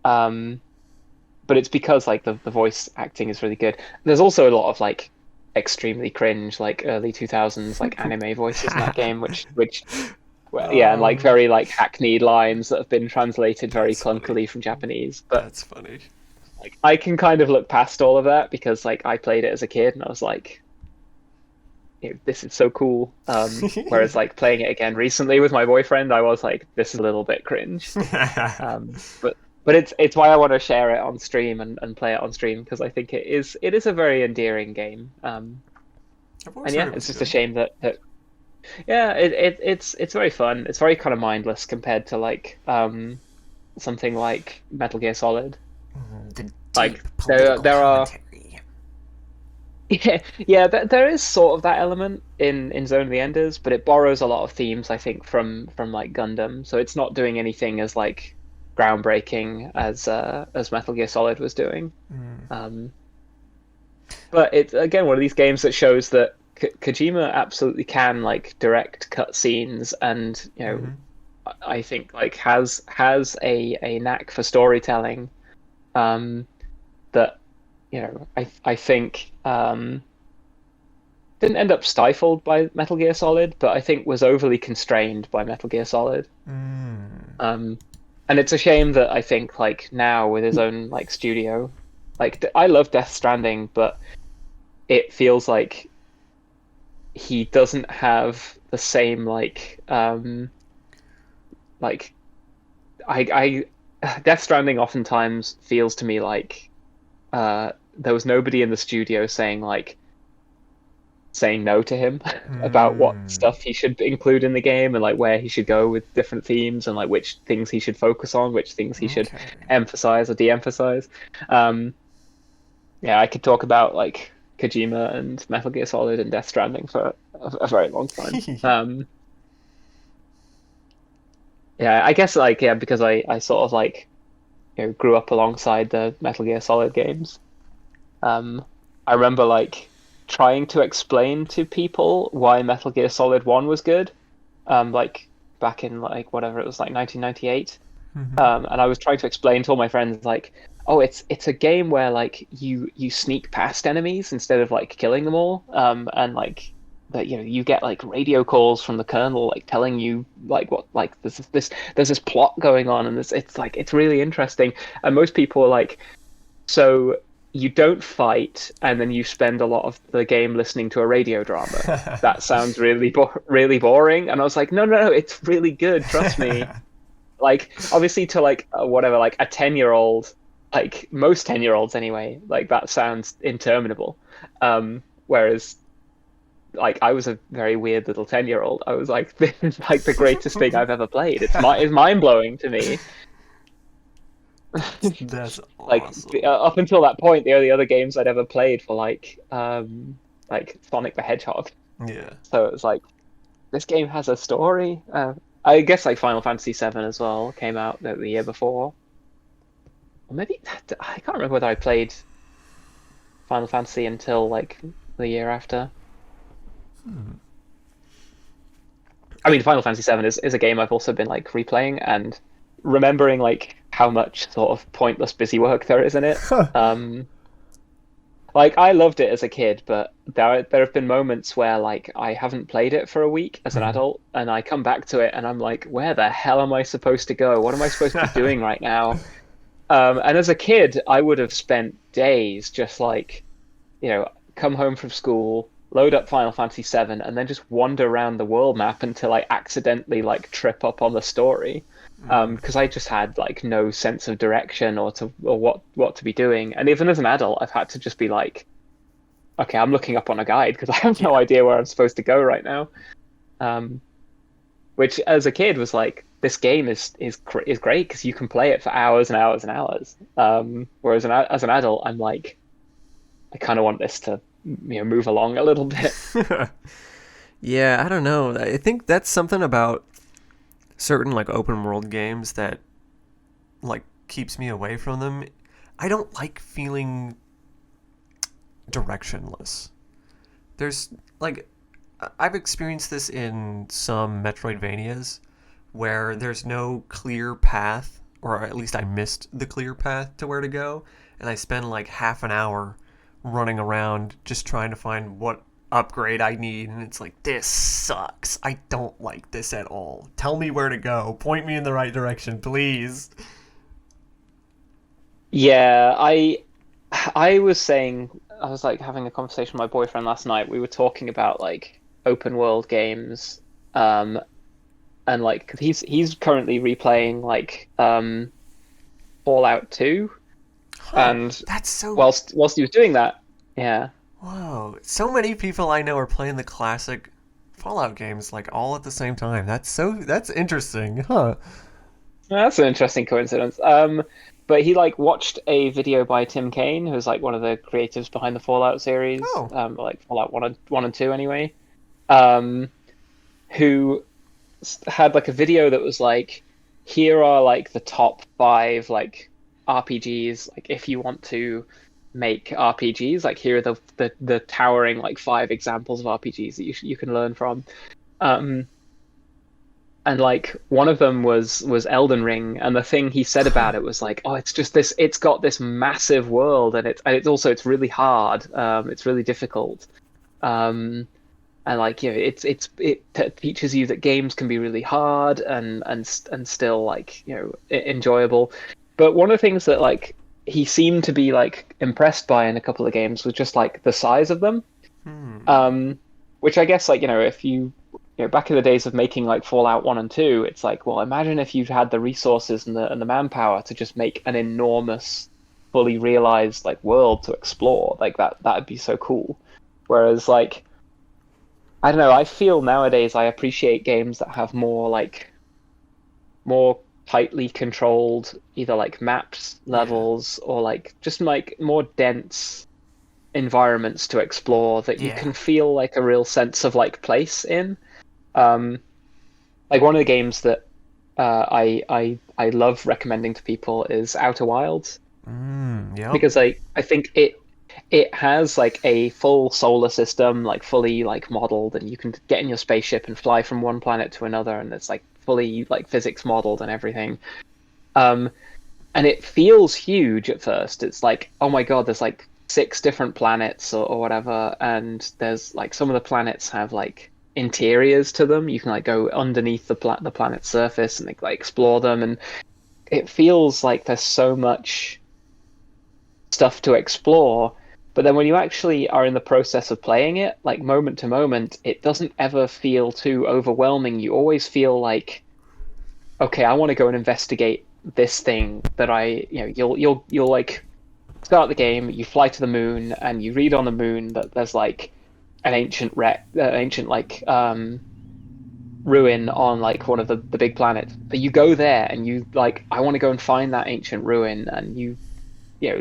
But it's because like the voice acting is really good. There's also a lot of like extremely cringe like early 2000s like anime voices in that game, which yeah, and like very like hackneyed lines that have been translated very clunkily from Japanese. But that's funny. Like I can kind of look past all of that because like I played it as a kid and I was like, this is so cool. Whereas like playing it again recently with my boyfriend, I was like, this is a little bit cringe. But it's why I want to share it on stream and play it on stream because I think it is a very endearing game. And yeah, it's just a shame that yeah, it's very fun. It's very kind of mindless compared to like something like Metal Gear Solid. Like there are there is sort of that element in Zone of the Enders, but it borrows a lot of themes I think from like Gundam, so it's not doing anything as like groundbreaking as Metal Gear Solid was doing. Mm. Um, but it's again one of these games that shows that Kojima absolutely can like direct cutscenes, and Mm-hmm. I think like has a knack for storytelling. That I think didn't end up stifled by Metal Gear Solid, but I think was overly constrained by Metal Gear Solid. Mm. Um, and it's a shame that I think like now with his own like studio, like I love Death Stranding, but it feels like he doesn't have the same like Death Stranding oftentimes feels to me like there was nobody in the studio saying no to him about what Mm. stuff he should include in the game, and like where he should go with different themes, and like which things he should focus on, which things he should Okay. emphasize or de-emphasize. Um, yeah, I could talk about like Kojima and Metal Gear Solid and Death Stranding for a very long time. Yeah, I guess like yeah, because I sort of like grew up alongside the Metal Gear Solid games. Um, I remember like trying to explain to people why Metal Gear Solid 1 was good. Like back in like whatever it was like 1998. Mm-hmm. And I was trying to explain to all my friends like, oh, it's a game where like you sneak past enemies instead of like killing them all. And like that you get like radio calls from the colonel like telling you like what like there's this plot going on, and it's like it's really interesting. And most people are like, so you don't fight and then you spend a lot of the game listening to a radio drama. That sounds really boring. And I was like, no, it's really good, trust me. Like obviously to like whatever like a 10-year-old, like most 10-year-olds anyway, like that sounds interminable. Whereas like I was a very weird little 10-year-old. I was like, this is like the greatest thing I've ever played. It's mind blowing to me. That's Like awesome. up until that point, the only other games I'd ever played were like Sonic the Hedgehog. Yeah. So it was like this game has a story. I guess like Final Fantasy VII as well came out the year before, or maybe I can't remember whether I played Final Fantasy until like the year after. Hmm. I mean, Final Fantasy VII is a game I've also been like replaying and remembering like how much sort of pointless busy work there is in it. Um, like I loved it as a kid, but there have been moments where like I haven't played it for a week as an Mhm. adult, and I come back to it and I'm like, where the hell am I supposed to go? What am I supposed to be doing right now? And as a kid, I would have spent days just like, come home from school, load up Final Fantasy VII, and then just wander around the world map until I accidentally like trip up on the story. Mm. Because I just had like no sense of direction or what to be doing. And even as an adult, I've had to just be like, okay, I'm looking up on a guide because I have no Yeah. idea where I'm supposed to go right now. Um, which as a kid was like, this game is great because you can play it for hours and hours and hours. Whereas as an adult, I'm like, I kind of want this to move along a little bit. Yeah, I don't know. I think that's something about certain like open world games that like keeps me away from them. I don't like feeling directionless. There's like I've experienced this in some Metroidvanias where there's no clear path, or at least I missed the clear path to where to go, and I spend like half an hour running around just trying to find what upgrade I need, and it's like, this sucks. I don't like this at all. Tell me where to go. Point me in the right direction, please. Yeah, I was saying I was like having a conversation with my boyfriend last night. We were talking about like open world games, um, and like 'cause he's currently replaying like Fallout 2, Huh. and That's so. whilst he was doing that, yeah, Whoa. So many people I know are playing the classic Fallout games like all at the same time. That's interesting, huh? that's an interesting coincidence. But he like watched a video by Tim Kaine, who's like one of the creatives behind the Fallout series, Oh. like Fallout one and two anyway. Um, who had like a video that was like here are like the top five like RPGs. Like if you want to make RPGs, like here are the towering like five examples of RPGs that you can learn from. Um, and like one of them was Elden Ring, and the thing he said about it was like, oh, it's just this, it's got this massive world, and it's also it's really hard, it's really difficult, um, and like it teaches you that games can be really hard and still like enjoyable. But one of the things that like he seemed to be like impressed by in a couple of games was just like the size of them, Hmm. um, which I guess like if back in the days of making like Fallout 1 and 2, it's like, well, imagine if you'd had the resources and the manpower to just make an enormous, fully realized like world to explore. Like that'd be so cool. Whereas like I don't know, I feel nowadays I appreciate games that have more tightly controlled either like maps, Yeah. levels, or like just like more dense environments to explore that you Yeah. can feel like a real sense of like place in. Um, like one of the games that I love recommending to people is Outer Wilds, Yep. because I think it has like a full solar system, like fully like modeled, and you can get in your spaceship and fly from one planet to another, and it's like fully like physics modeled and everything. Um, and it feels huge at first. It's like, oh my God, there's like six different planets or whatever, and there's like some of the planets have like interiors to them. You can like go underneath the planet's surface and like explore them, and it feels like there's so much stuff to explore. But then when you actually are in the process of playing it, like moment to moment, it doesn't ever feel too overwhelming. You always feel like, okay, I want to go and investigate this thing that you'll like start the game, you fly to the moon, and you read on the moon that there's like ancient like ruin on like one of the big planets. But you go there and you like, I want to go and find that ancient ruin, and you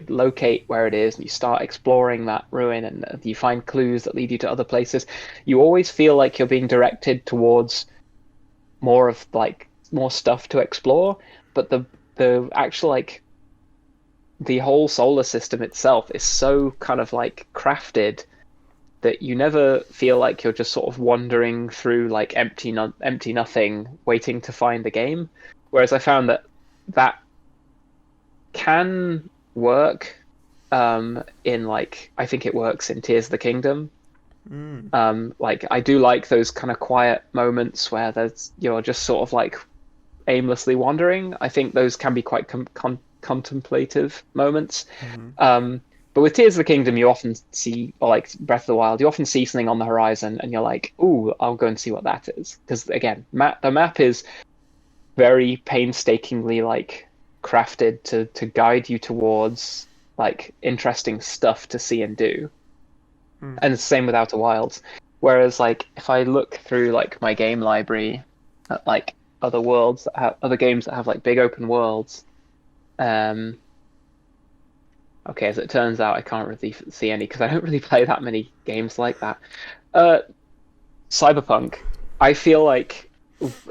locate where it is, and you start exploring that ruin, and you find clues that lead you to other places. You always feel like you're being directed towards more stuff to explore, but the actual like the whole solar system itself is so kind of like crafted that you never feel like you're just sort of wandering through like empty nothing waiting to find the game. Whereas I found that can work in like, I think it works in Tears of the Kingdom. Mm. Like I do like those kind of quiet moments where you're just sort of like aimlessly wandering. I think those can be quite contemplative moments. Hmm. Um, but with Tears of the Kingdom, you often see, or like Breath of the Wild, you often see something on the horizon, and you're like, "Ooh, I'll go and see what that is." Because again, the map is very painstakingly like crafted to guide you towards like interesting stuff to see and do. Mm. And it's the same with Outer Wilds. Whereas like if I look through like my game library at like other games that have like big open worlds, um, okay, as it turns out, I can't really see any because I don't really play that many games like that. Uh, Cyberpunk, I feel like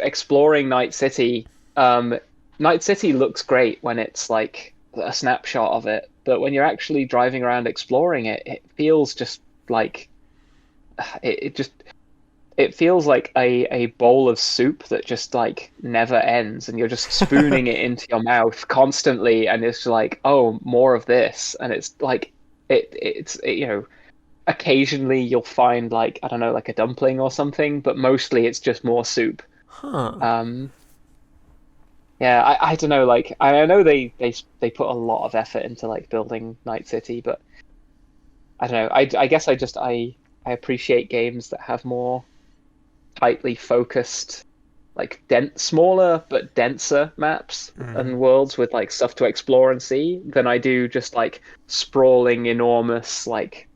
exploring Night City. Night City looks great when it's like a snapshot of it, but when you're actually driving around exploring it, it feels just like it just it feels like a bowl of soup that just like never ends, and you're just spooning it into your mouth constantly, and it's like, oh, more of this, and it's like occasionally you'll find like, I don't know, like a dumpling or something, but mostly it's just more soup. Huh. um yeah, I don't know, like I know they put a lot of effort into like building Night City, but I don't know, I guess I appreciate games that have more tightly focused, like smaller but denser maps Mm. and worlds with like stuff to explore and see than I do just like sprawling, enormous. Like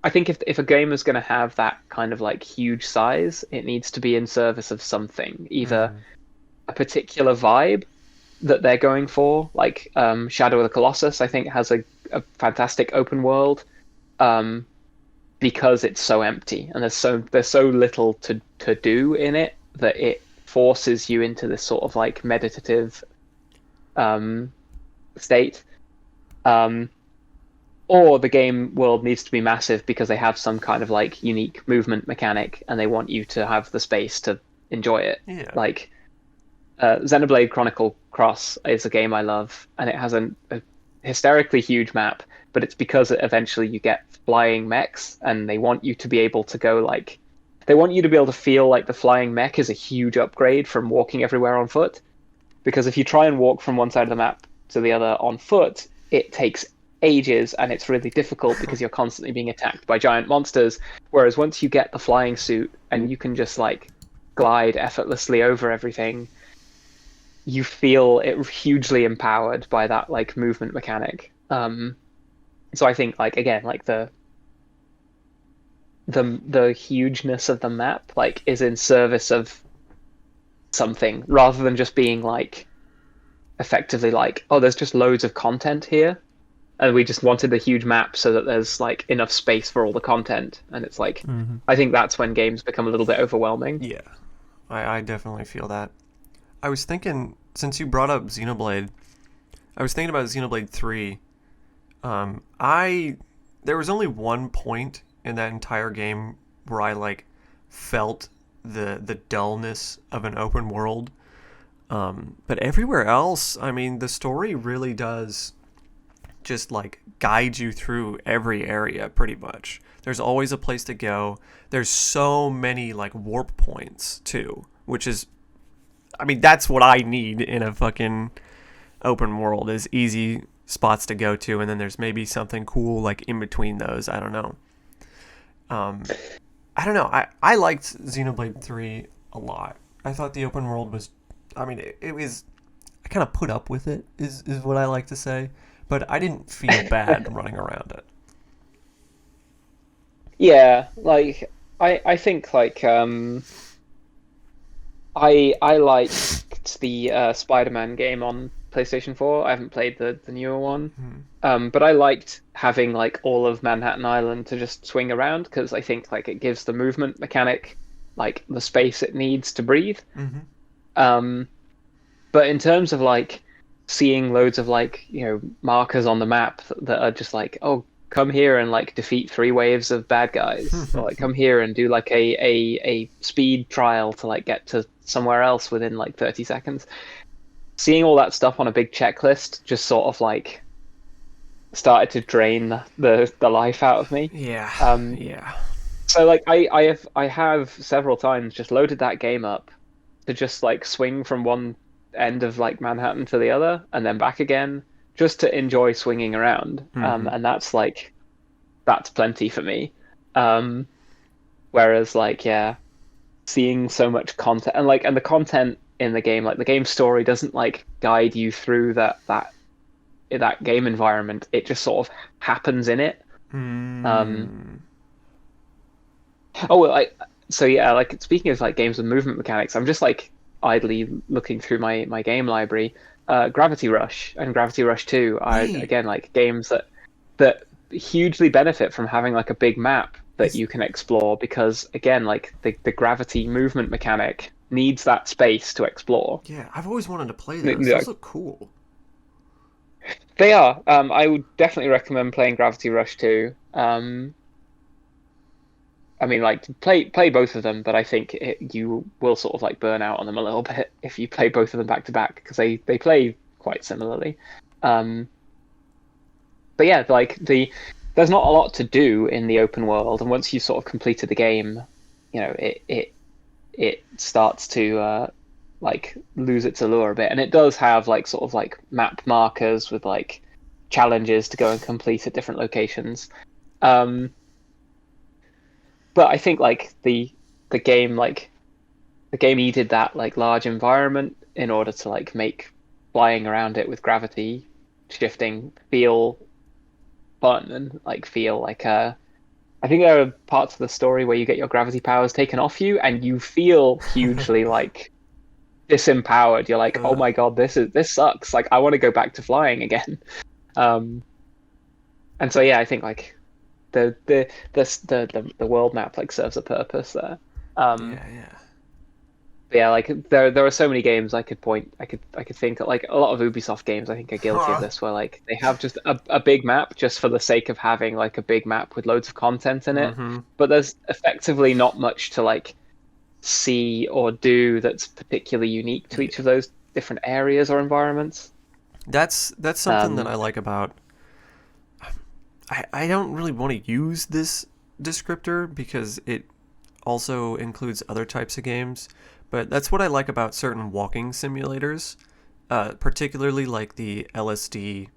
I think if a game is going to have that kind of like huge size, it needs to be in service of something, either Mm. a particular vibe that they're going for, like Shadow of the Colossus. I think has a fantastic open world. Um, because it's so empty and there's so little to do in it that it forces you into this sort of like meditative um, state. Um, or the game world needs to be massive because they have some kind of like unique movement mechanic and they want you to have the space to enjoy it. Yeah. Like Xenoblade Chronicle Cross is a game I love, and it has a hysterically huge map, but it's because eventually you get flying mechs, and they want you to be able to go like, they want you to be able to feel like the flying mech is a huge upgrade from walking everywhere on foot. Because if you try and walk from one side of the map to the other on foot, it takes ages and it's really difficult because you're constantly being attacked by giant monsters. Whereas once you get the flying suit and you can just like glide effortlessly over everything, you feel it hugely empowered by that like movement mechanic. So I think like again like the hugeness of the map like is in service of something rather than just being like effectively like, oh, there's just loads of content here and we just wanted a huge map so that there's like enough space for all the content. And it's like, I think that's when games become a little bit overwhelming. Yeah, I definitely feel that. I was thinking, since you brought up Xenoblade, I was thinking about Xenoblade 3. There was only one point in that entire game where I like felt the dullness of an open world. But everywhere else, I mean, the story really does just like guide you through every area pretty much. There's always a place to go. There's so many like warp points too, which is, I mean, that's what I need in a fucking open world, is easy spots to go to, and then there's maybe something cool like in between those. I don't know. Um, I don't know. I liked Xenoblade 3 a lot. I thought the open world was, I mean, it was, I kind of put up with it, is what I like to say, but I didn't feel bad running around it. Yeah, like I think like I liked the Spider-Man game on PlayStation 4. I haven't played the newer one. But I liked having like all of Manhattan Island to just swing around because I think like it gives the movement mechanic like the space it needs to breathe. Um, but in terms of like seeing loads of like, you know, markers on the map that are just like, oh, come here and like defeat 3 waves of bad guys, or like come here and do like a speed trial to like get to somewhere else within like 30 seconds. Seeing all that stuff on a big checklist just sort of like started to drain the life out of me. Yeah. Um, Yeah. so like I have several times just loaded that game up to just like swing from one end of like Manhattan to the other and then back again just to enjoy swinging around. And that's plenty for me. Whereas like yeah, seeing so much content and the content in the game, like the game story doesn't like guide you through that game environment. It just sort of happens in it. Oh well, so yeah, like speaking of like games with movement mechanics, I'm just like idly looking through my game library. Gravity Rush and Gravity Rush 2 are Wait. again like games that hugely benefit from having like a big map that Is- you can explore because again like the gravity movement mechanic needs that space to explore. Yeah, I've always wanted to play those. Those look cool. They are. I would definitely recommend playing Gravity Rush 2. I mean, like play both of them, but I think you will sort of like burn out on them a little bit if you play both of them back to back because they play quite similarly. Um, but yeah, like there's not a lot to do in the open world, and once you sort of completed the game, you know it starts to like lose its allure a bit, and it does have like sort of like map markers with like challenges to go and complete at different locations. But I think like the game like the game needed that like large environment in order to like make flying around it with gravity shifting feel fun and like feel like I think there are parts of the story where you get your gravity powers taken off you and you feel hugely like disempowered. You're like, oh my god, this sucks. Like I want to go back to flying again. Um, and so yeah, I think like the world map like serves a purpose there. Yeah, yeah. But yeah, like there are so many games I could think of, like a lot of Ubisoft games I think are guilty of Huh. this, where like they have just a big map just for the sake of having like a big map with loads of content in it, Mm-hmm. but there's effectively not much to like see or do that's particularly unique to Yeah. each of those different areas or environments. That's something that Um, I like about. I don't really want to use this descriptor because it also includes other types of games, but that's what I like about certain walking simulators, particularly like the LSD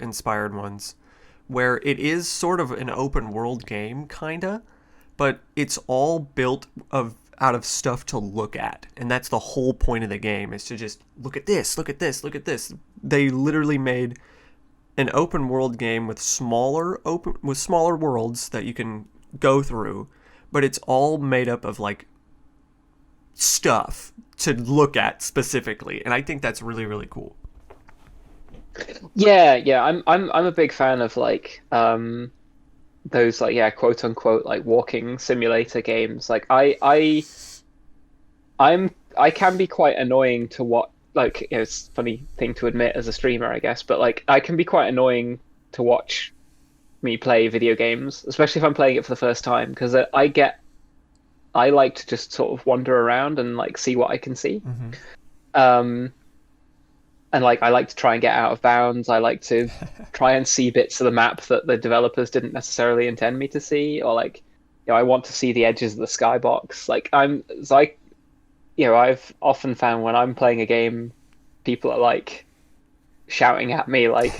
inspired ones, where it is sort of an open world game, kinda, but it's all built of out of stuff to look at, and that's the whole point of the game is to just look at this, look at this, look at this. They literally made an open world game with smaller worlds that you can go through, but it's all made up of like stuff to look at specifically, and I think that's really really cool. yeah, yeah, I'm a big fan of like those like yeah, quote unquote like walking simulator games. Like I can be quite annoying to what like it's a funny thing to admit as a streamer, I guess, but like I can be quite annoying to watch me play video games, especially if I'm playing it for the first time, because I like to just sort of wander around and like see what I can see. Mm-hmm. Um, and like I like to try and get out of bounds. I like to try and see bits of the map that the developers didn't necessarily intend me to see, or like I want to see the edges of the skybox. Like it's like I've often found when I'm playing a game, people are like shouting at me like,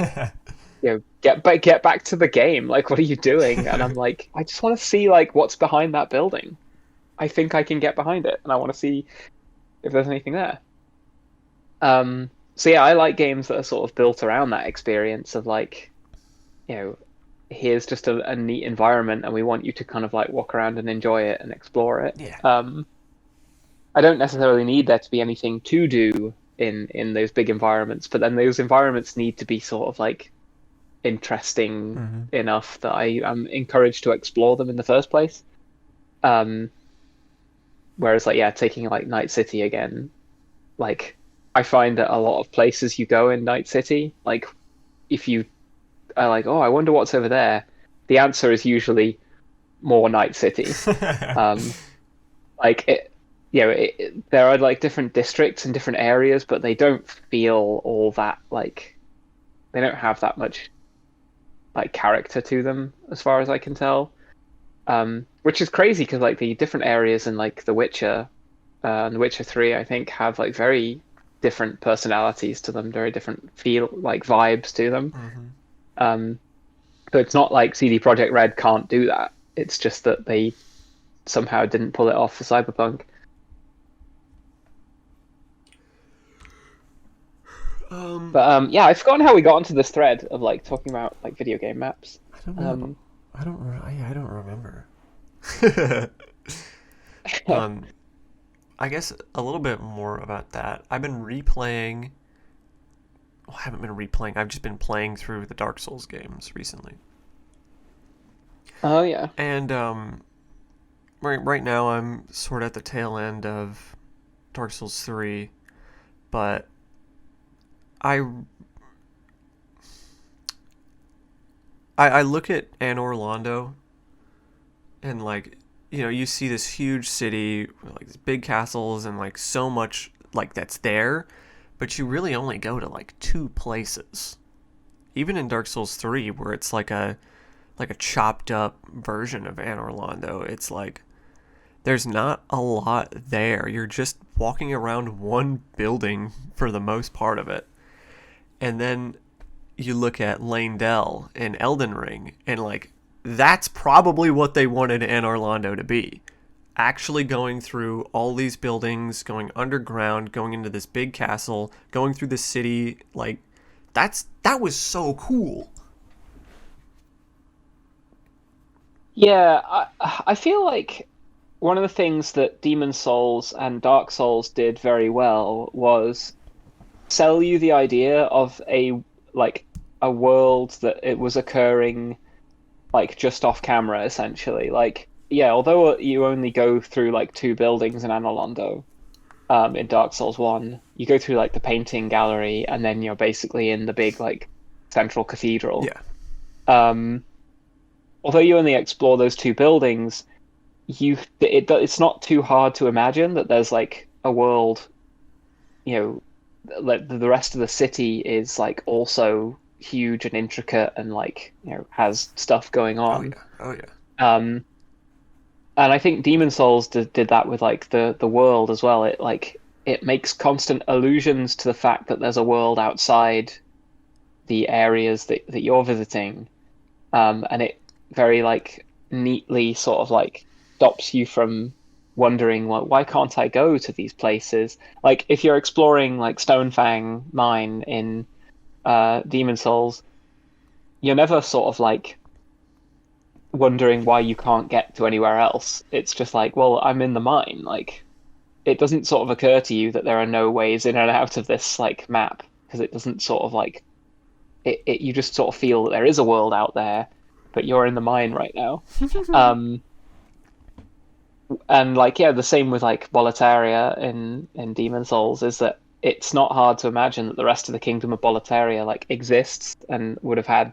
get back to the game. Like, what are you doing? And I'm like, I just want to see like what's behind that building. I think I can get behind it, and I want to see if there's anything there. So yeah, I like games that are sort of built around that experience of like, you know, here's just a neat environment, and we want you to kind of like walk around and enjoy it and explore it. Yeah. I don't necessarily need there to be anything to do in those big environments, but then those environments need to be sort of like interesting Mm-hmm. enough that I am encouraged to explore them in the first place. Um, Whereas like yeah, taking like Night City again, like I find that a lot of places you go in Night City, like if you are like, oh, I wonder what's over there, the answer is usually more Night City. Um, like there are like different districts and different areas, but they don't feel all that like they don't have that much like character to them as far as I can tell. Which is crazy because like the different areas in like The Witcher and The Witcher 3, I think, have like very different personalities to them, very different feel like vibes to them. Mm-hmm. Um, so it's not like CD Projekt Red can't do that. It's just that they somehow didn't pull it off for Cyberpunk. Um, But yeah, I've forgotten how we got onto this thread of like talking about like video game maps. I don't know. Um, I don't remember. um, I guess a little bit more about that. I've been replaying. Well, I haven't been replaying. I've just been playing through the Dark Souls games recently. oh yeah. And right now I'm sort of at the tail end of Dark Souls 3, but I I look at Anor Londo and like you see this huge city with like these big castles and like so much like that's there, but you really only go to like two places. Even in Dark Souls 3 where it's like a chopped up version of Anor Londo, it's like there's not a lot there. You're just walking around one building for the most part of it. And then you look at Lane Dell in Elden Ring, and like that's probably what they wanted Anor Londo to be. Actually going through all these buildings, going underground, going into this big castle, going through the city, like that was so cool. Yeah, I feel like one of the things that Demon Souls and Dark Souls did very well was sell you the idea of a world that it was occurring like just off camera essentially. Like yeah, although you only go through like two buildings in Anor Londo, in Dark Souls 1, you go through like the painting gallery, and then you're basically in the big like central cathedral. Yeah. Um, Although you only explore those two buildings, it's not too hard to imagine that there's like a world, you know, like the rest of the city is like also huge and intricate and like has stuff going Oh on. yeah. Oh yeah. Um, and I think Demon Souls did that with like the world as well. It makes constant allusions to the fact that there's a world outside the areas that you're visiting, and it very like neatly sort of like stops you from wondering, well, why can't I go to these places? Like if you're exploring like Stonefang Mine in Demon Souls, you're never sort of like wondering why you can't get to anywhere else. It's just like, well, I'm in the mine. Like it doesn't sort of occur to you that there are no ways in and out of this like map, because it doesn't sort of like you just sort of feel that there is a world out there, but you're in the mine right now. Um, and like yeah, the same with like Boletaria in Demon Souls, is that it's not hard to imagine that the rest of the kingdom of Boletaria like exists and would have had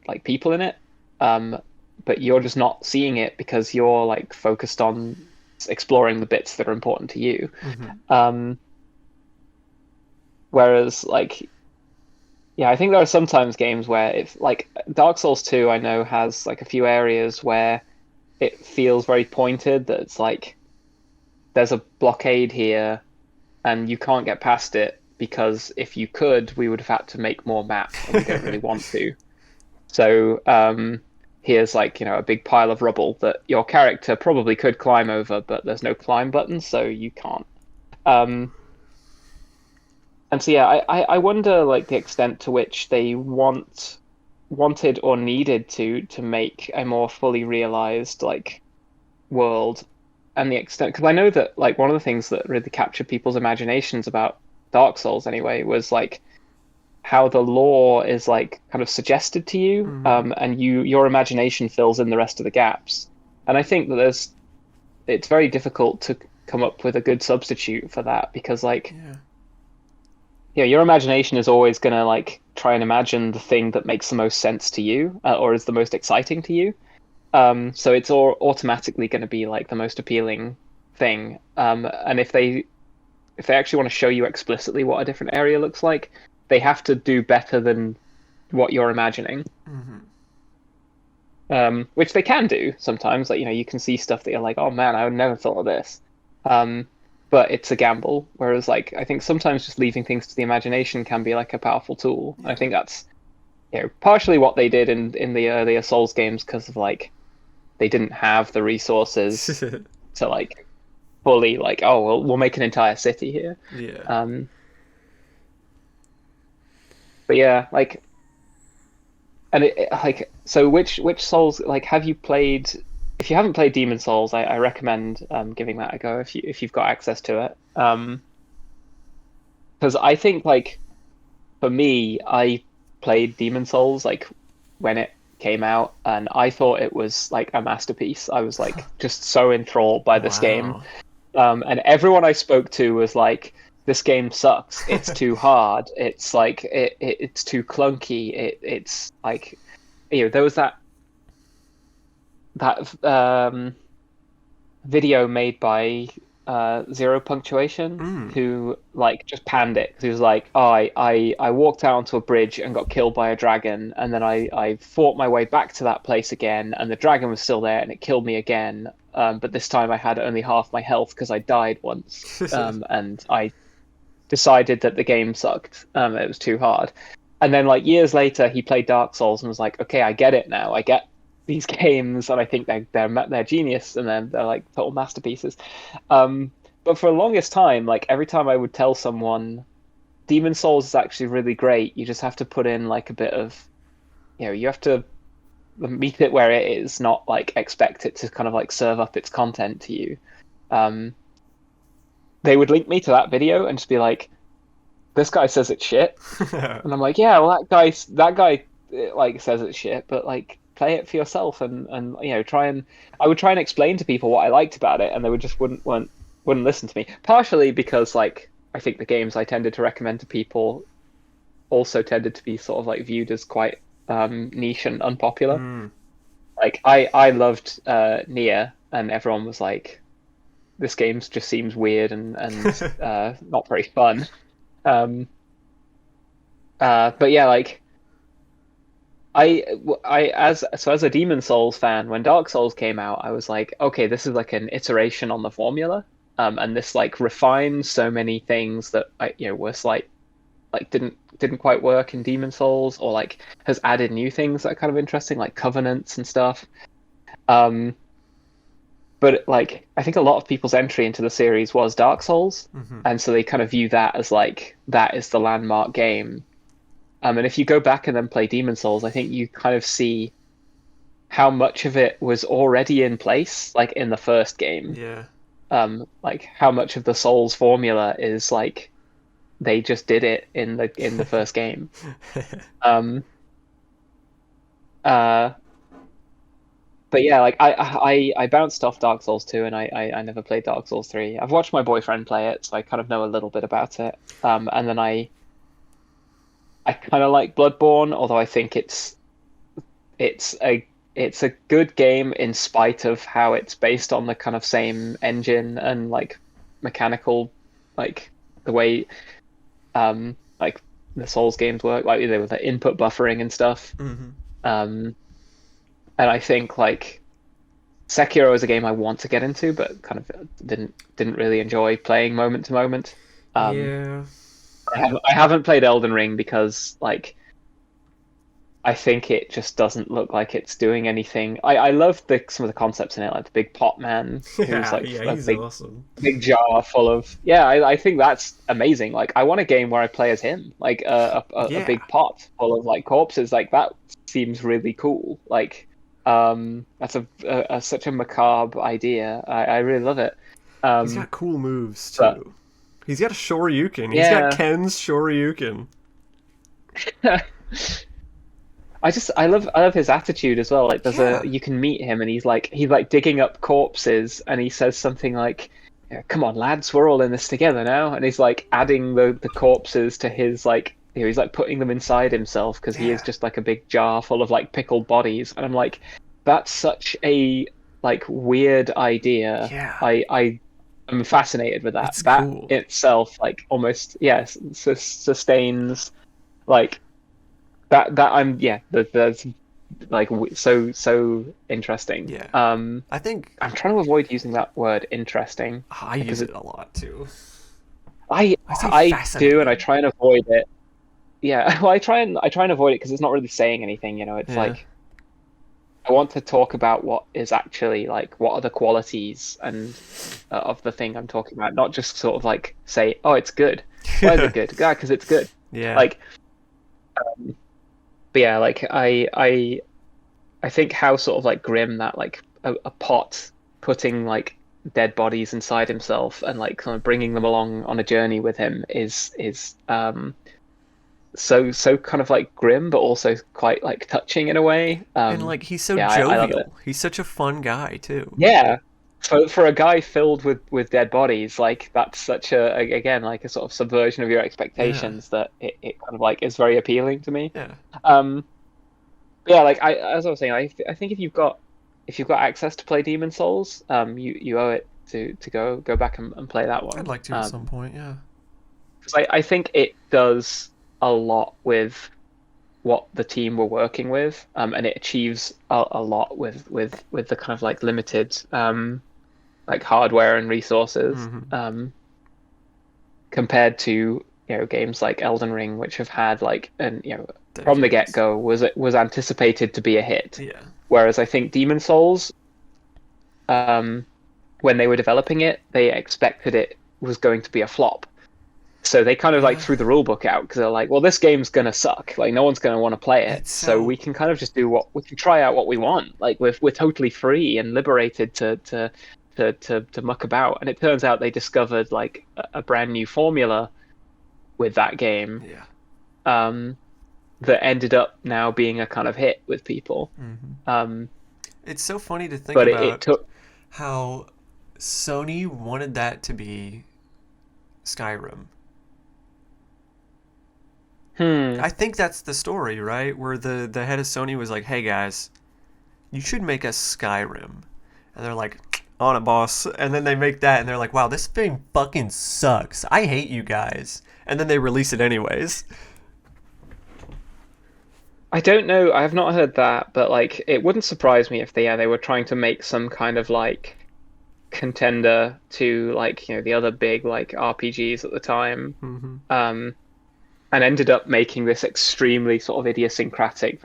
like people in it. Um, but you're just not seeing it because you're like focused on exploring the bits that are important to you. Mm-hmm. Whereas like yeah, I think there are sometimes games where if like Dark Souls 2 I know has like a few areas where it feels very pointed, that it's like there's a blockade here and you can't get past it because if you could, we would have had to make more map and we don't really want to. So here's like a big pile of rubble that your character probably could climb over, but there's no climb button, so you can't. Um, and so yeah, I wonder like the extent to which they wanted or needed to make a more fully realized like world, and the extent, because I know that like one of the things that really captured people's imaginations about Dark Souls anyway was like how the lore is like kind of suggested to you, Mm-hmm. and your imagination fills in the rest of the gaps. And I think that it's very difficult to come up with a good substitute for that, because like Yeah. your imagination is always going to like try and imagine the thing that makes the most sense to you, or is the most exciting to you. So it's all automatically going to be like the most appealing thing. And if they actually want to show you explicitly what a different area looks like, they have to do better than what you're imagining. Mm-hmm. Which they can do sometimes. Like you can see stuff that you're like, oh man, I would never thought of this. But it's a gamble. Whereas like I think sometimes just leaving things to the imagination can be like a powerful tool. Yeah. I think that's partially what they did in the earlier Souls games, because of like they didn't have the resources to like fully like, oh well, we'll make an entire city here. Yeah. But yeah, like, and like, so which Souls like have you played? If you haven't played Demon Souls, I recommend giving that a go if you've got access to it. Because I think like for me, I played Demon Souls like when it came out, and I thought it was like a masterpiece. I was like just so enthralled by this game. Wow. And everyone I spoke to was like, this game sucks. It's too hard. It's like it's too clunky. It's like there was that video made by Zero Punctuation, Mm. who like just panned it. He was like, oh, I walked out onto a bridge and got killed by a dragon, and then I fought my way back to that place again, and the dragon was still there and it killed me again. But this time I had only half my health because I died once, and I decided that the game sucked. It was too hard. And then like years later, he played Dark Souls and was like, okay, I get it now. I get these games, and I think they're genius, and they're like total masterpieces. But for the longest time, like every time I would tell someone, Demon Souls is actually really great. You just have to put in like a bit of, you have to meet it where it is, not like expect it to kind of like serve up its content to you. They would link me to that video and just be like, this guy says it's shit. And I'm like, yeah, well that guy like says it's shit, but like play it for yourself and I would try and explain to people what I liked about it, and they would just wouldn't listen to me. Partially because like I think the games I tended to recommend to people also tended to be sort of like viewed as quite niche and unpopular. Mm. Like I loved Nier, and everyone was like, "This game just seems weird and not very fun." Um, but yeah, like as a Demon Souls fan, when Dark Souls came out, I was like, okay, this is like an iteration on the formula, and this like refines so many things that was like didn't quite work in Demon Souls, or like has added new things that are kind of interesting, like covenants and stuff. Um, but like I think a lot of people's entry into the series was Dark Souls, Hmm. and so they kind of view that as like that is the landmark game. And if you go back and then play Demon Souls, I think you kind of see how much of it was already in place, like in the first game. Yeah. Like how much of the Souls formula is like they just did it in the first game. Um, uh, but yeah, like I bounced off Dark Souls 2 and I never played Dark Souls 3. I've watched my boyfriend play it, so I kind of know a little bit about it. And then I kind of like Bloodborne, although I think it's a it's a good game in spite of how it's based on the kind of same engine and like mechanical, like the way like the Souls games work, like they with the input buffering and stuff. Hmm. Um, and I think like Sekiro is a game I want to get into, but kind of didn't really enjoy playing moment to moment. Um, Yeah. I haven't played Elden Ring because like I think it just doesn't look like it's doing anything. I love some of the concepts in it, like the big pot man who's Yeah, like yeah, a he's big awesome. big jar full of I think that's amazing. Like I want a game where I play as him, like a Yeah. big pot full of like corpses. Like that seems really cool. Like that's such a macabre idea. I really love it. He's Um, got cool moves but too. He's got a Shoryuken. He's got yeah. Ken's Shoryuken. I love his attitude as well. Like there's a Yeah. you can meet him and he's like digging up corpses and he says something like, "Yeah, come on lads, we're all in this together now." And he's like adding the corpses to his like he's like putting them inside himself because he is Yeah. just like a big jar full of like pickled bodies. And I'm like, that's such a like weird idea. Yeah. I am fascinated with that. It's That cool. itself like almost yes sustains like that I'm yeah that's like so interesting. Yeah. I think I'm trying to avoid using that word interesting I because use it a lot too. I I say I do and I fascinating. try and avoid it. Yeah, well I try and avoid it because it's not really saying anything. It's Yeah. like I want to talk about what is actually like what are the qualities and of the thing I'm talking about, not just sort of like say, oh, it's good. Why is it good? Yeah, because it's good. Yeah. Like, but yeah, like I think how sort of like grim that like a pot putting like dead bodies inside himself and like kind of bringing them along on a journey with him is so kind of like grim but also quite like touching in a way. And like he's so Yeah, I love it. jovial. He's such a fun guy too. Yeah. For a guy filled with dead bodies, like that's such again like a sort of subversion of your Yeah. expectations that it kind of like is very appealing to me. Yeah. Um, yeah, like as I was saying, I think if you've got access to play Demon Souls, you owe it to go back and play that I'd one. like to at some point, yeah. 'Cause I think it does a lot with what the team were working with, and it achieves a lot with the kind of like limited like hardware and resources, Hmm. compared to games like Elden Ring, which have had like and from the Dedicated. get-go was anticipated to be a hit. Yeah. Whereas I think Demon Souls, um, when they were developing it, they expected it was going to be a flop. So they kind of like Yeah. threw the rule book out because they're like, well, this game's gonna suck. Like no one's gonna want to play it. It's So so we can kind of just do what we can try out what we want. Like we're totally free and liberated to muck about. And it turns out they discovered like a brand new formula with that game, yeah. um, that ended up now being a kind of hit with people. Hmm. Um, It's so funny to think but it about took how Sony wanted that to be Skyrim. Hmm. I think that's the story, right? Where the head of Sony was like, "Hey guys, you should make a Skyrim," and they're like, "On it, boss." And then they make that, and they're like, "Wow, this thing fucking sucks. I hate you guys." And then they release it anyways. I don't know. I have not heard that, but like, it wouldn't surprise me if they were trying to make some kind of like contender to like the other big like RPGs at the time. Hmm. Um, and ended up making this extremely sort of idiosyncratic,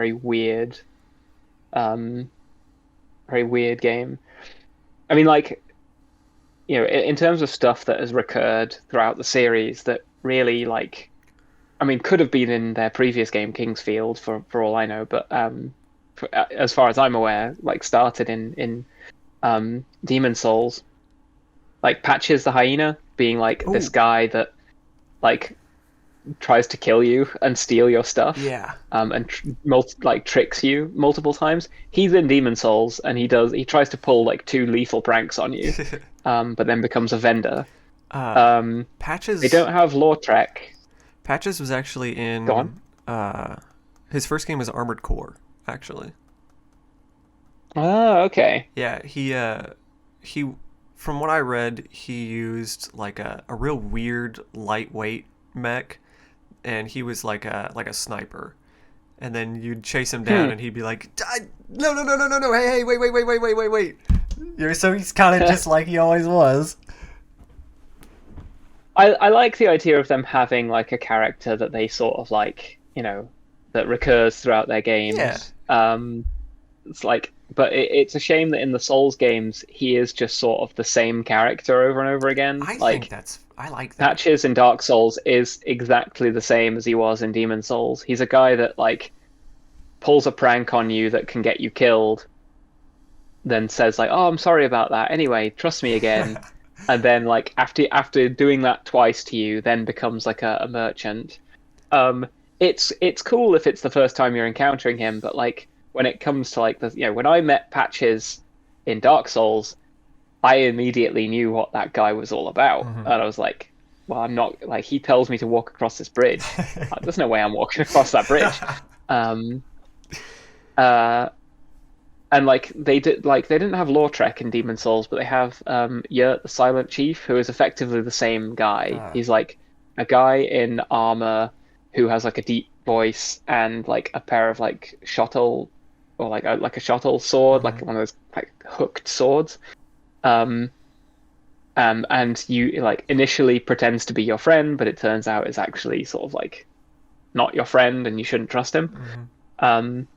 um, very weird game. I mean, like, in terms of stuff that has recurred throughout the series that really, like, I mean, could have been in their previous game, Kingsfield, for all I know, but as far as I'm aware, like, started in Demon Souls, like Patches the hyena being like this Oh, guy that like tries to kill you and steal your stuff, yeah. and like tricks you multiple times. He's in Demon Souls, and he tries to pull like two lethal pranks on you, but then becomes a vendor. uh, Um, they Patches. don't have Lautrec. Patches was actually Go on. in. His first game was Armored Core, actually. Oh, okay. Yeah, he from what I read, he used like a real weird lightweight mech, and he was like a sniper. And then you'd chase him down, Hmm. and he'd be like, "No, no, no, no, no, no! Hey, hey, wait, wait, wait, wait, wait, wait, wait!" So he's kind of just like he always was. I like the idea of them having like a character that they sort of like, that recurs throughout their Yeah, games. It's like, but it's a shame that in the Souls games he is just sort of the same character over and over again. Like I like that. Patches in Dark Souls is exactly the same as he was in Demon Souls. He's a guy that like pulls a prank on you that can get you killed, then says like, "Oh, I'm sorry about that. Anyway, trust me again." And then like after doing that twice to you, then becomes like a merchant. It's cool if it's the first time you're encountering him, but like when it comes to like when I met Patches in Dark Souls, I immediately knew what that guy was all about, Hmm. and I was like, well, I'm not like he tells me to walk across this bridge. There's no way I'm walking across that bridge. Um, uh, and like they didn't have Lautrec in Demon Souls, but they have Yurt the Silent Chief, who is effectively the same guy. uh, He's like a guy in armor who has like a deep voice and like a pair of like shottle or like a shottle sword, like mhm. one of those like hooked swords. Um, and you like initially pretends to be your friend, but it turns out is actually sort of like not your friend, and you shouldn't trust him. Mhm. Um,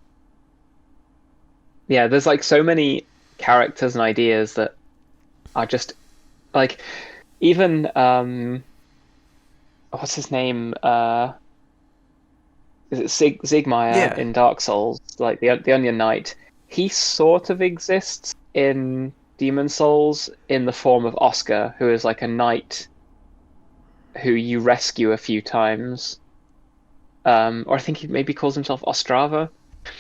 yeah, there's like so many characters and ideas that are just like even what's his name? Is it Sigmire Yeah. in Dark Souls, like the Onion Knight? He sort of exists in Demon Souls in the form of Oscar, who is like a knight who you rescue a few times. Or I think he maybe calls himself Ostrava.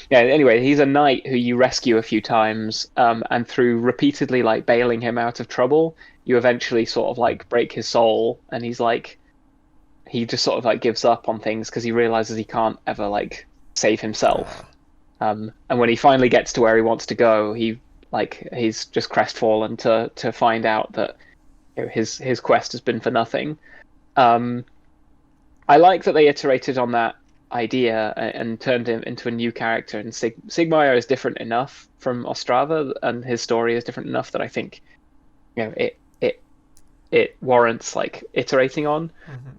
Yeah, anyway, he's a knight who you rescue a few times, and through repeatedly like bailing him out of trouble, you eventually sort of like break his soul, and he just sort of like gives up on things because he realizes he can't ever like save himself. Uh, And when he finally gets to where he wants to go, he's just crestfallen to find out that his quest has been for nothing. Um, I like that they iterated on that idea and turned him into a new character. And Sigmire is different enough from Ostrava, and his story is different enough that I think it warrants like iterating on.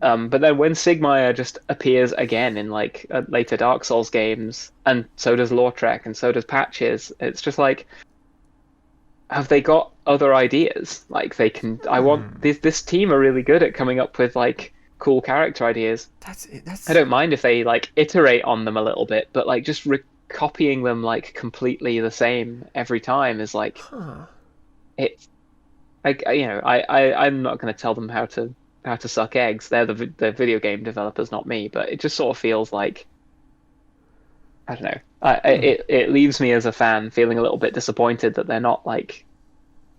mhm. But then when Sigmire just appears again in like later Dark Souls games, and so does Lautrec, and so does Patches, it's just like, have they got other ideas? Like they can. I want Hmm. this team are really good at coming up with like cool character ideas. That's it. I don't mind if they like iterate on them a little bit, but like just copying them like completely the same every time is like Huh. it. Like I'm not going to tell them how to suck eggs. They're the video game developers, not me. But it just sort of feels like I don't know. Hmm. It leaves me as a fan feeling a little bit disappointed that they're not like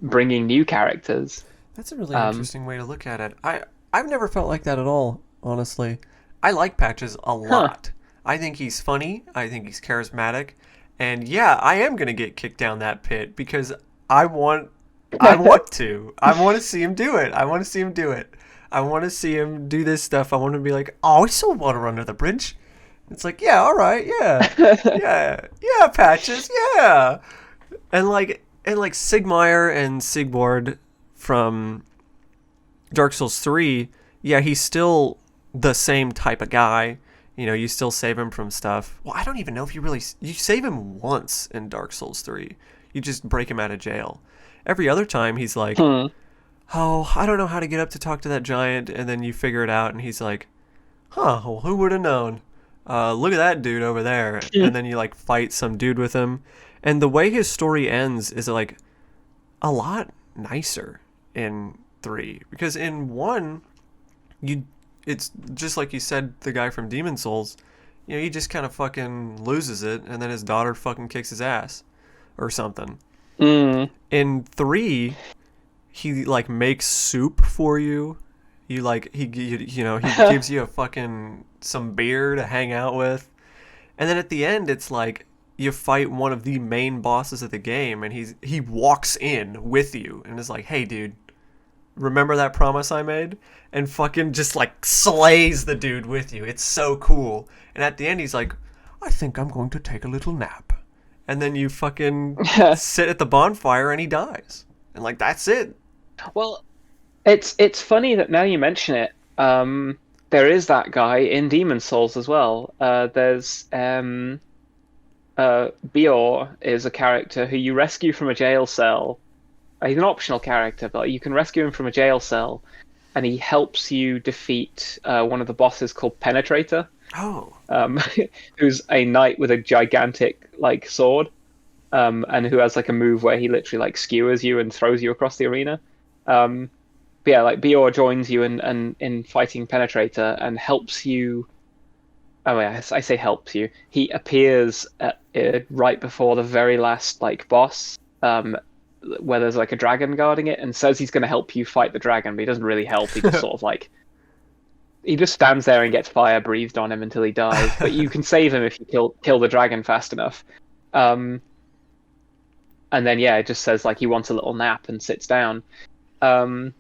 bringing new characters. That's a really Um, interesting way to look at it. I've never felt like that at all, honestly. I like Patches a huh. lot. I think he's funny. I think he's charismatic. And yeah, I am going to get kicked down that pit because I want I want to. I want to see him do it. I want to see him do it. I want to see him do this stuff. I want to be like, "Oh, we saw water under the bridge." It's like, "Yeah, all right. Yeah. Yeah. Yeah, Patches. Yeah." And like Sigmire and Sigvard from Dark Souls 3, yeah, he's still the same type of guy. You still save him from stuff. Well, I don't even know if you save him once in Dark Souls 3. You just break him out of jail. Every other time he's like, Hmm. "Oh, I don't know how to get up to talk to that giant," and then you figure it out and he's like, "Huh, well, who would have known? Look at that dude over there." And then you like fight some dude with him. And the way his story ends is like a lot nicer in 3 because in 1 you it's just like you said, the guy from Demon Souls, he just kind of fucking loses it and then his daughter fucking kicks his ass or something. Mm. In 3, he like makes soup for you. You like he gives you a fucking some beer to hang out with. And then at the end it's like you fight one of the main bosses of the game and he walks in with you and is like, "Hey dude, remember that promise I made?" And fucking just like slays the dude with you. It's so cool. And at the end he's like, "I think I'm going to take a little nap." And then you fucking sit at the bonfire and he dies. And like that's it. Well, it's funny that now you mention it. There is that guy in Demon Souls as well. There's Bior is a character who you rescue from a jail cell. He's an optional character, but you can rescue him from a jail cell, and he helps you defeat one of the bosses called Penetrator, Oh. um, who's a knight with a gigantic like sword, and who has like a move where he literally like skewers you and throws you across the arena. Um, but yeah, like Bior joins you in fighting Penetrator and helps you. Oh yeah, I say helps you. He appears right before the very last like boss, where there's like a dragon guarding it, and says he's going to help you fight the dragon, but he doesn't really help. He just sort of like he just stands there and gets fire breathed on him until he dies. But you can save him if you kill the dragon fast enough. Um, and then yeah, it just says like he wants a little nap and sits down. Um,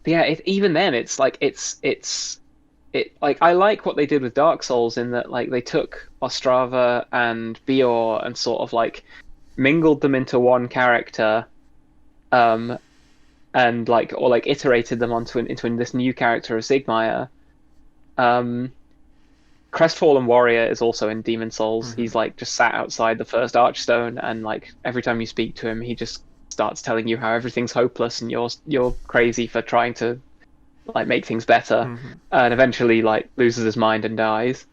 but yeah, even then, it's like it like I like what they did with Dark Souls in that like they took Ostrava and Bior and sort of like mingled them into one character, um, and like or like iterated them into this new character of Sigmire. Um, Crestfallen Warrior is also in Demon Souls. Mm-hmm. He's like just sat outside the first Archstone, and like every time you speak to him, he just starts telling you how everything's hopeless and you're crazy for trying to like make things better, Mm-hmm. and eventually like loses his mind and dies,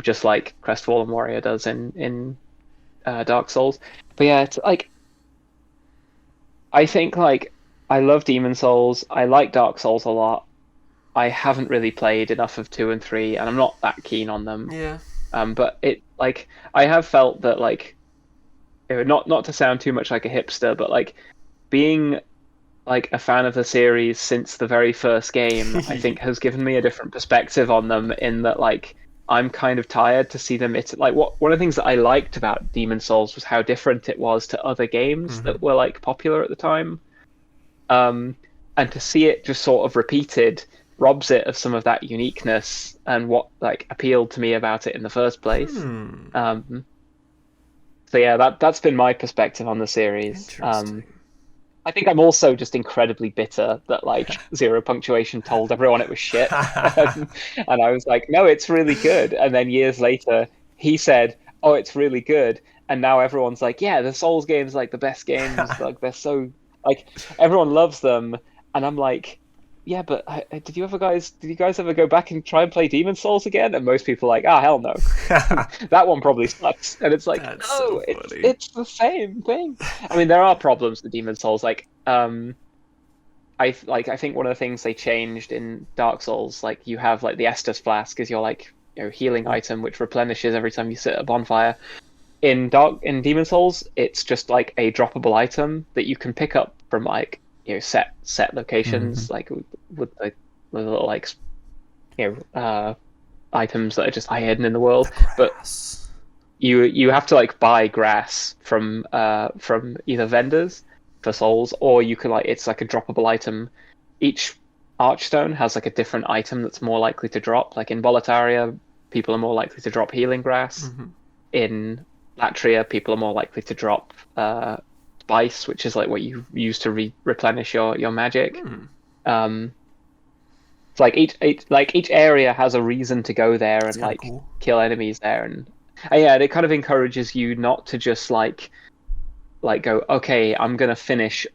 just like Crestfallen Warrior does in Dark Souls. But yeah, it's like I think like I love Demon Souls. I like Dark Souls a lot. I haven't really played enough of 2 and 3, and I'm not that keen on them. Yeah. But it like I have felt that like not to sound too much like a hipster, but like being like a fan of the series since the very first game, I think has given me a different perspective on them in that like I'm kind of tired to see them like one of the things that I liked about Demon Souls was how different it was to other games Mm-hmm. that were like popular at the time. And to see it just sort of repeated robs it of some of that uniqueness and what like appealed to me about it in the first place. Hmm. So yeah, that's been my perspective on the series. Interesting. I think I'm also just incredibly bitter that like Zero Punctuation told everyone it was shit, and I was like, no, it's really good. And then years later, he said, oh, it's really good, and now everyone's like, yeah, the Souls games like the best games, like they're so like everyone loves them, and I'm like, yeah, but did you guys ever go back and try and play Demon Souls again? And most people are like, ah, hell no, that one probably sucks. And it's like, That's no, so it's funny. it's the same thing. I mean, there are problems with Demon Souls. Like, I think one of the things they changed in Dark Souls, like you have like the Estus Flask is your like healing item which replenishes every time you sit at a bonfire. in Demon Souls, it's just like a droppable item that you can pick up from like set Mm-hmm. locations, like with little like items that are just hidden in the world. The But grass. you have to like buy grass from either vendors for souls, or you can like it's like a droppable item. Each archstone has like a different item that's more likely to drop. Like in Boletaria, people are more likely to drop healing grass. Mm-hmm. In Latria, people are more likely to drop spice, which is like what you use to replenish your magic. Hmm. Um, it's like each area has a reason to go there That's and kind of like cool. kill enemies there, and yeah, it kind of encourages you not to just like go, okay, I'm gonna finish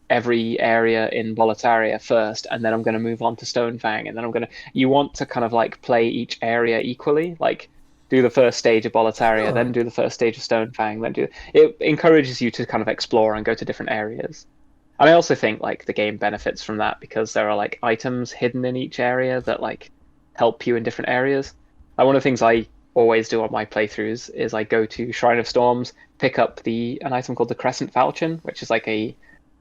every area in Boletaria first, and then I'm gonna move on to Stonefang, and then I'm gonna. You want to kind of like play each area equally, like do the first stage of Boletaria, Huh. then do the first stage of Stonefang, then do. It encourages you to kind of explore and go to different areas. And I also think like the game benefits from that because there are like items hidden in each area that like help you in different areas. Like one of the things I always do on my playthroughs is I go to Shrine of Storms, pick up the an item called the Crescent Falchion, which is like a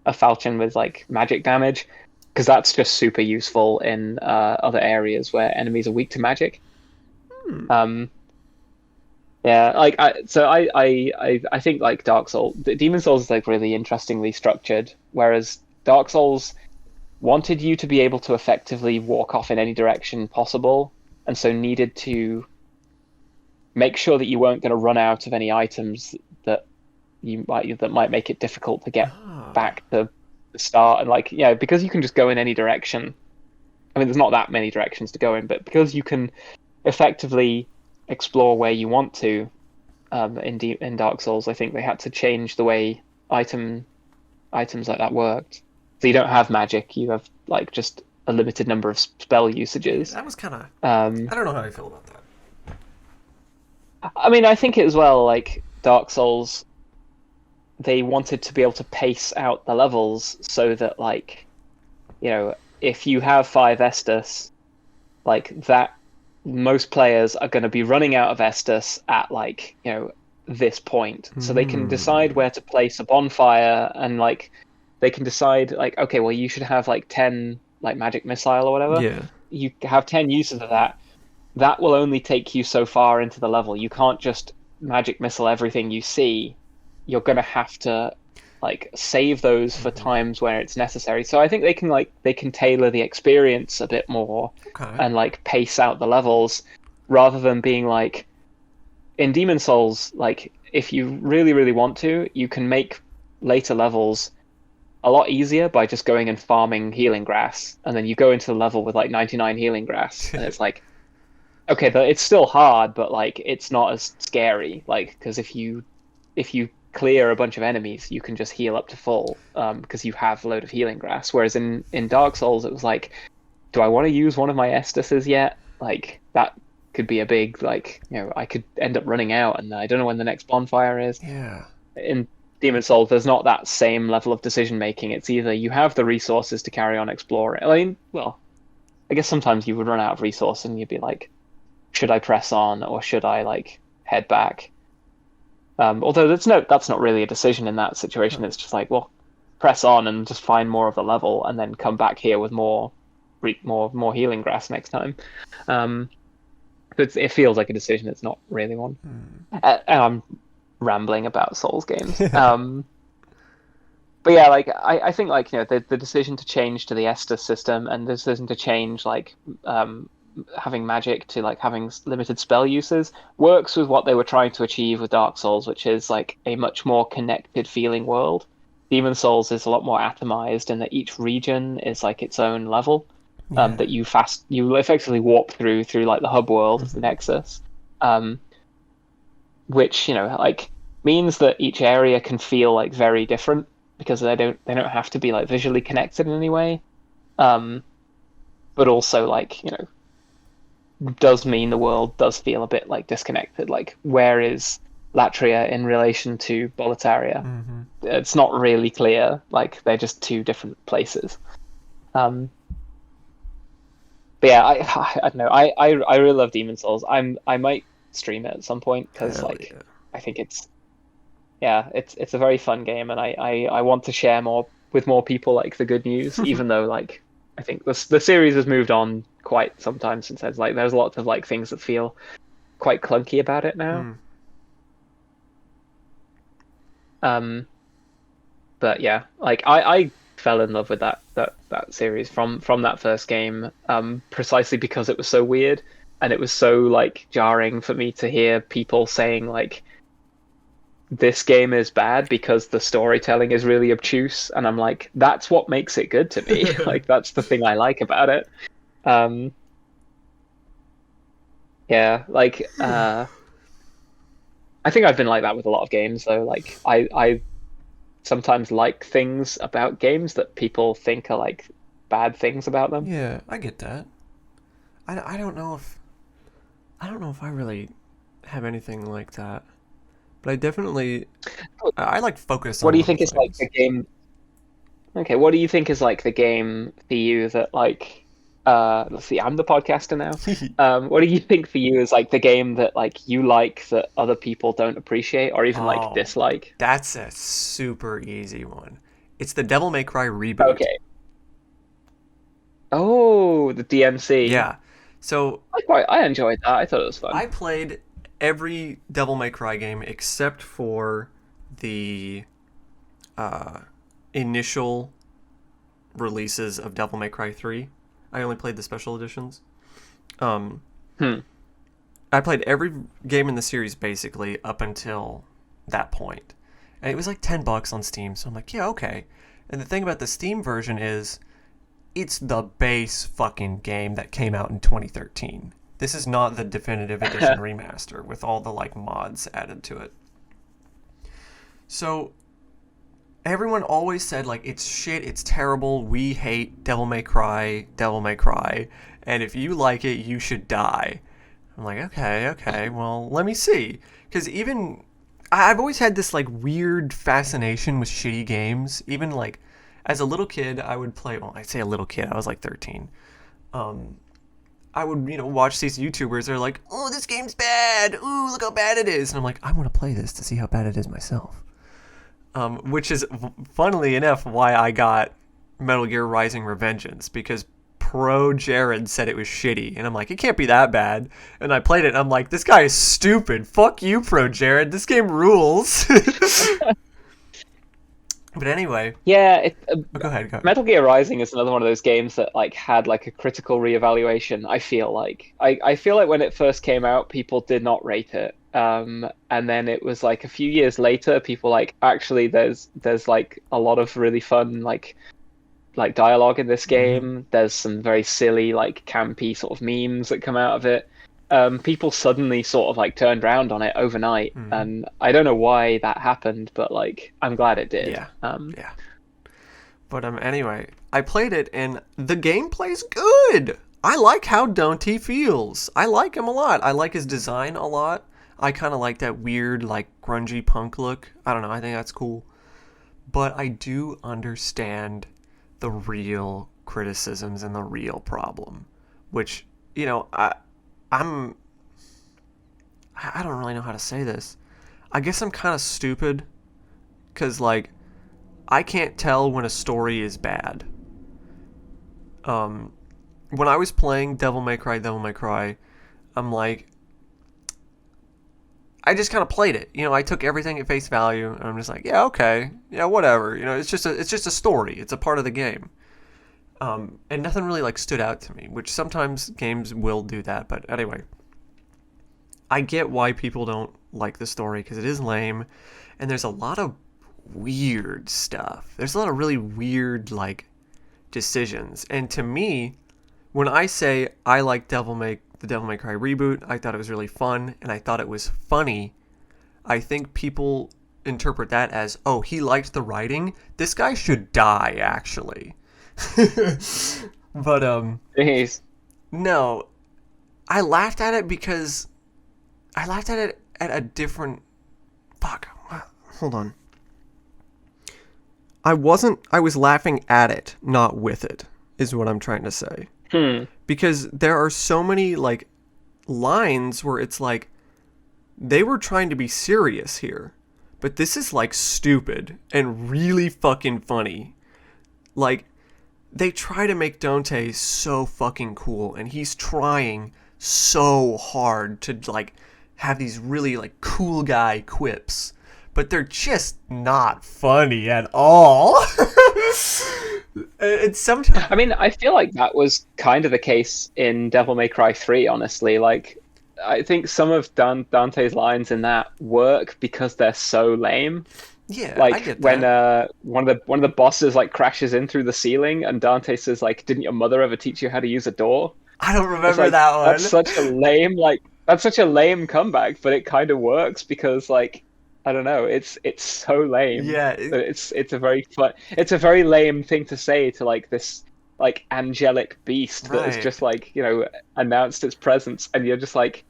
falchion with like magic damage, because that's just super useful in other areas where enemies are weak to magic. Hmm. Um, yeah, like I think like Dark Souls, Demon Souls is like really interestingly structured, whereas Dark Souls wanted you to be able to effectively walk off in any direction possible, and so needed to make sure that you weren't going to run out of any items that that might make it difficult to get Ah. back to the start. And like yeah, because you can just go in any direction. I mean, there's not that many directions to go in, but because you can effectively explore where you want to in Dark Souls, I think they had to change the way items like that worked. So you don't have magic; you have like just a limited number of spell Yeah, usages. that was kind of. Um, I don't know how I feel about that. I mean, I think it as well. Like Dark Souls, they wanted to be able to pace out the levels so that, like, if you have five Estus, like that, most players are going to be running out of Estus at like this point, so they can decide Hmm. where to place a bonfire, and like they can decide like, okay, well, you should have like 10 like magic missile or whatever. Yeah. You have 10 uses of that. That will only take you so far into the level. You can't just magic missile everything you see. You're gonna have to like save those for Mm-hmm. times where it's necessary. So I think they can tailor the experience a bit more Okay. and like pace out the levels rather than being like in Demon Souls, like if you really, really want to, you can make later levels a lot easier by just going and farming healing grass, and then you go into the level with like 99 healing grass, and it's like okay, it's still hard, but like it's not as scary. Like because if you clear a bunch of enemies, you can just heal up to full because you have a load of healing grass. Whereas in Dark Souls, it was like, do I want to use one of my Estases yet? Like that could be a big like I could end up running out, and I don't know when the next bonfire is. Yeah. In Demon Souls, there's not that same level of decision making. It's either you have the resources to carry on exploring. I mean, well, I guess sometimes you would run out of resource and you'd be like, should I press on or should I like head back? Although that's not really a decision in that situation. Huh. It's just like, well, press on and just find more of the level, and then come back here with more healing grass next time. Um, it feels like a decision. It's not really one. Hmm. And I'm rambling about Souls games. But yeah, like I think like the decision to change to the Estus system and the decision to change like having magic to like having limited spell uses works with what they were trying to achieve with Dark Souls, which is like a much more connected feeling world. Demon Souls is a lot more atomized in that each region is like its own level Yeah. that you effectively warp through like the hub world of the Mm-hmm. Nexus, um, which like means that each area can feel like very different because they don't have to be like visually connected in any way. Um, but also like does mean the world does feel a bit like disconnected. Like, where is Latria in relation to Boletaria? Mm-hmm. It's not really clear. Like, they're just two different places. Um, but yeah, I don't know. I really love Demon Souls. I might stream it at some point because Hell like yeah. I think yeah, it's a very fun game, and I want to share more with more people like the good news, even though like I think the series has moved on quite some time since then. Like there's lots of like things that feel quite clunky about it now. Hmm. Um, but yeah, like I fell in love with that series from that first game, precisely because it was so weird and it was so like jarring for me to hear people saying like this game is bad because the storytelling is really obtuse, and I'm like, that's what makes it good to me. Like that's the thing I like about it. Um, yeah, like I think I've been like that with a lot of games though. Like I sometimes like things about games that people think are like bad things about them. Yeah, I get that. I don't know if I really have anything like that, but I definitely I like focus What on do you little think is like things. the game? Okay, what do you think is like the game for you that like let's see, I'm the podcaster now. What do you think for you is like the game that like you like that other people don't appreciate or even like Oh, dislike? that's a super easy one. It's the Devil May Cry reboot. Okay. Oh, the DMC. Yeah. So I enjoyed that. I thought it was fun. I played every Devil May Cry game except for the uh, initial releases of Devil May Cry 3. I only played the special editions. Um, Hmm. I played every game in the series basically up until that point. And it was like $10 on Steam, so I'm like, yeah, okay. And the thing about the Steam version is it's the base fucking game that came out in 2013. This is not the definitive edition remaster with all the like mods added to it. So everyone always said like it's shit, it's terrible, we hate Devil May Cry, Devil May Cry, and if you like it, you should die. I'm like, okay, well, let me see. Because even I've always had this like weird fascination with shitty games. Even like as a little kid, I would play. Well, I say a little kid. I was like 13. Um, I would watch these YouTubers. They're like, oh, this game's bad. Ooh, look how bad it is. And I'm like, I want to play this to see how bad it is myself. Which is funnily enough why I got Metal Gear Rising Revengeance, because Pro Jared said it was shitty, and I'm like, it can't be that bad. And I played it, and I'm like, this guy is stupid. Fuck you, Pro Jared. This game rules. But anyway, Yeah, oh, go ahead. Go. Metal Gear Rising is another one of those games that like had like a critical reevaluation. I feel like I feel like when it first came out, people did not rate it. And then it was like a few years later, people like actually there's like a lot of really fun like dialogue in this Mm-hmm. game. There's some very silly like campy sort of memes that come out of it. People suddenly sort of like turned around on it overnight, Mm-hmm. and I don't know why that happened, but like I'm glad it did. Yeah, yeah. But anyway, I played it, and the gameplay's good. I like how Dante feels. I like him a lot. I like his design a lot. I kind of like that weird, like, grungy punk look. I don't know. I think that's cool. But I do understand the real criticisms and the real problem, which I'm I don't really know how to say this. I guess I'm kind of stupid because like I can't tell when a story is bad. Um, when I was playing Devil May Cry, I'm like, I just kind of played it. I took everything at face value, and I'm just like, yeah, okay, yeah, whatever. It's just a story. It's a part of the game. And nothing really like stood out to me, which sometimes games will do that. But anyway, I get why people don't like the story because it is lame, and there's a lot of weird stuff. There's a lot of really weird like decisions, and to me, when I say I like the Devil May Cry reboot, I thought it was really fun and I thought it was funny. I think people interpret that as, oh, he liked the writing. This guy should die, actually. But Jeez. no, I laughed at it because I laughed at it at a different. Fuck. Hold on. I wasn't. I was laughing at it, not with it, is what I'm trying to say. Hmm. Because there are so many like lines where it's like they were trying to be serious here, but this is like stupid and really fucking funny. Like, they try to make Dante so fucking cool, and he's trying so hard to like have these really like cool guy quips, but they're just not funny at all. It's sometimes. I mean, I feel like that was kind of the case in Devil May Cry 3, honestly. Like, I think some of Dante's lines in that work because they're so lame. Yeah, I Like get when that. one of the bosses like crashes in through the ceiling and Dante says like, "Didn't your mother ever teach you how to use a door?" I don't It's remember like that that's one. such a lame that's such a lame comeback, but it kind of works because like I don't know, it's so lame Yeah, that it's a very lame thing to say to like this like angelic beast that has right. just like announced its presence, and you're just like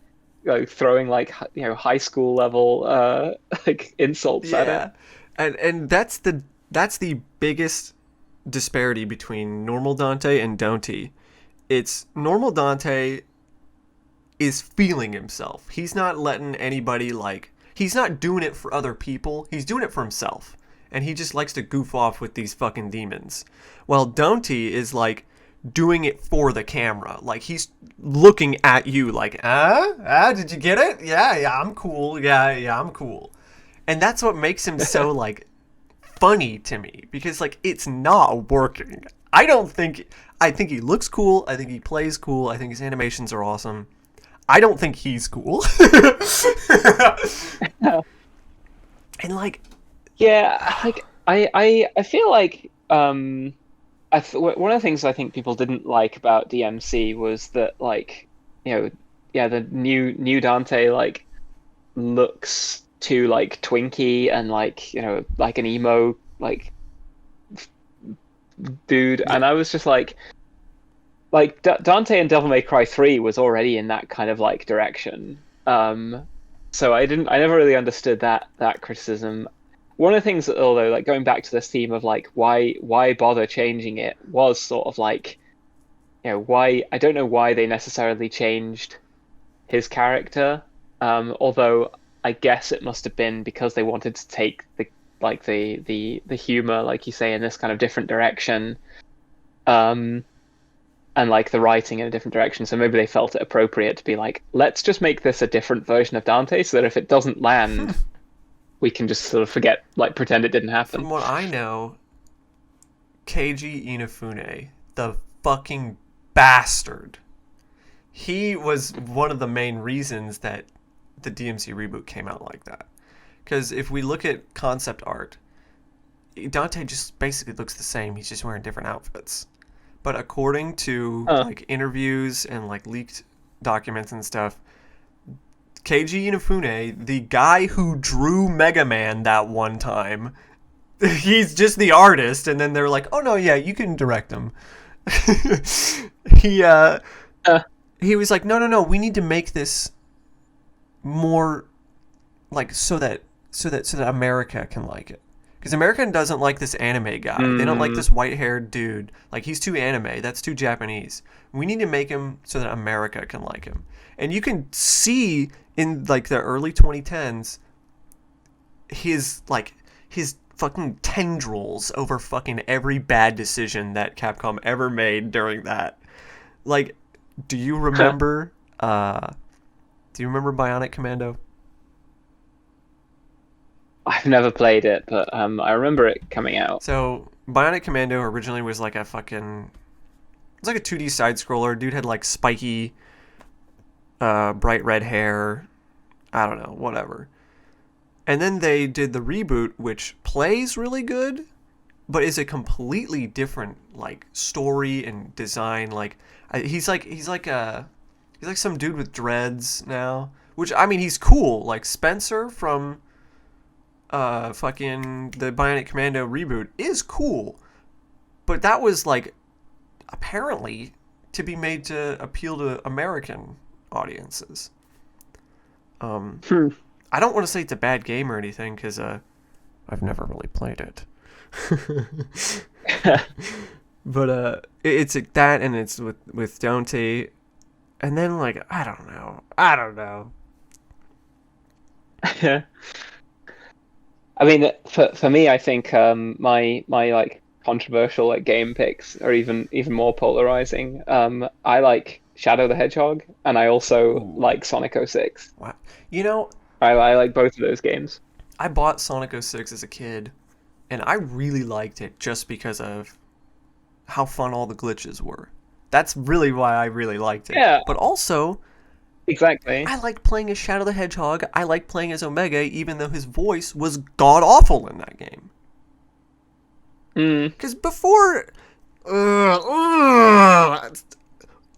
throwing like high school level like insults at it. Yeah, and that's the biggest disparity between normal Dante and Dante. It's normal Dante is feeling himself. He's not letting anybody like he's not doing it for other people. He's doing it for himself. And he just likes to goof off with these fucking demons. While Dante is like doing it for the camera. Like he's looking at you like, did you get it? Yeah, yeah, I'm cool. Yeah, yeah, I'm cool. And that's what makes him so like funny to me because like it's not working. I think he looks cool. I think he plays cool. I think his animations are awesome. I don't think he's cool. And like, Yeah, like I feel like one of the things I think people didn't like about DMC was that like yeah, the new Dante like looks too like twinky and like like an emo like dude, yeah, and I was just like Dante and Devil May Cry 3 was already in that kind of like direction. So I never really understood that criticism. One of the things, although, like going back to this theme of like why bother changing it, was sort of like why I don't know why they necessarily changed his character. Although I guess it must have been because they wanted to take the humor, like you say, in this kind of different direction. Um, and like the writing in a different direction. So maybe they felt it appropriate to be like, let's just make this a different version of Dante, so that if it doesn't land, we can just sort of forget, like pretend it didn't happen. from what I know, Keiji Inafune, the fucking bastard, he was one of the main reasons that the DMC reboot came out like that. Because if we look at concept art, Dante just basically looks the same. He's just wearing different outfits. But according to Huh. like interviews and like leaked documents and stuff, Keiji Inafune, the guy who drew Mega Man that one time, he's just the artist, and then they're like, "Oh no, yeah, you can direct him." he uh Uh, he was like, "No, no, no, we need to make this more like so that America can like it." Because America doesn't like this anime guy. They don't like mm, this white-haired dude. Like he's too anime. That's too Japanese. We need to make him so that America can like him. And you can see in like the early 2010s his fucking tendrils over fucking every bad decision that Capcom ever made during that. Like, do you remember do you remember Bionic Commando? I've never played it, but I remember it coming out. So Bionic Commando originally was like a fucking it's like a 2D side scroller. Dude had like spiky bright red hair. I don't know, whatever. And then they did the reboot, which plays really good, but is a completely different like story and design. Like he's like some dude with dreads now, which I mean he's cool. Like Spencer from fucking the Bionic Commando reboot is cool, but that was like apparently to be made to appeal to American audiences. Um, Hmm. I don't want to say it's a bad game or anything because I've never really played it. But it's like that, and it's with Dante, and then like I don't know. Yeah. I mean, for me, I think my like controversial like game picks are even more polarizing. I like Shadow the Hedgehog, and I also Ooh, like Sonic 06. wow. You know, I like both of those games. I bought Sonic 06 as a kid, and I really liked it just because of how fun all the glitches were. That's really why I really liked it. Yeah, But also, exactly. I like playing as Shadow the Hedgehog. I like playing as Omega, even though his voice was god awful in that game. Mm, Because before.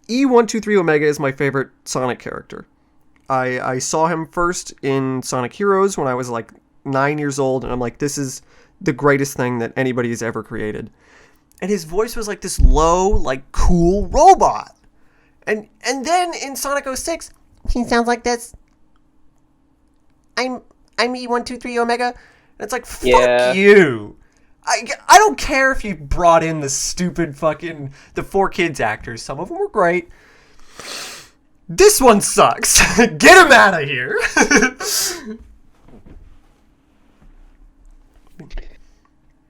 E123 Omega is my favorite Sonic character. I saw him first in Sonic Heroes when I was like 9 years old, and I'm like, this is the greatest thing that anybody has ever created. And his voice was like this low, like cool robot. And then in Sonic 06, he sounds like this. I'm I'm E123 Omega. And it's like, fuck yeah. you. I don't care if you brought in the stupid fucking the 4 Kids actors. Some of them were great. This one sucks. Get him out of here.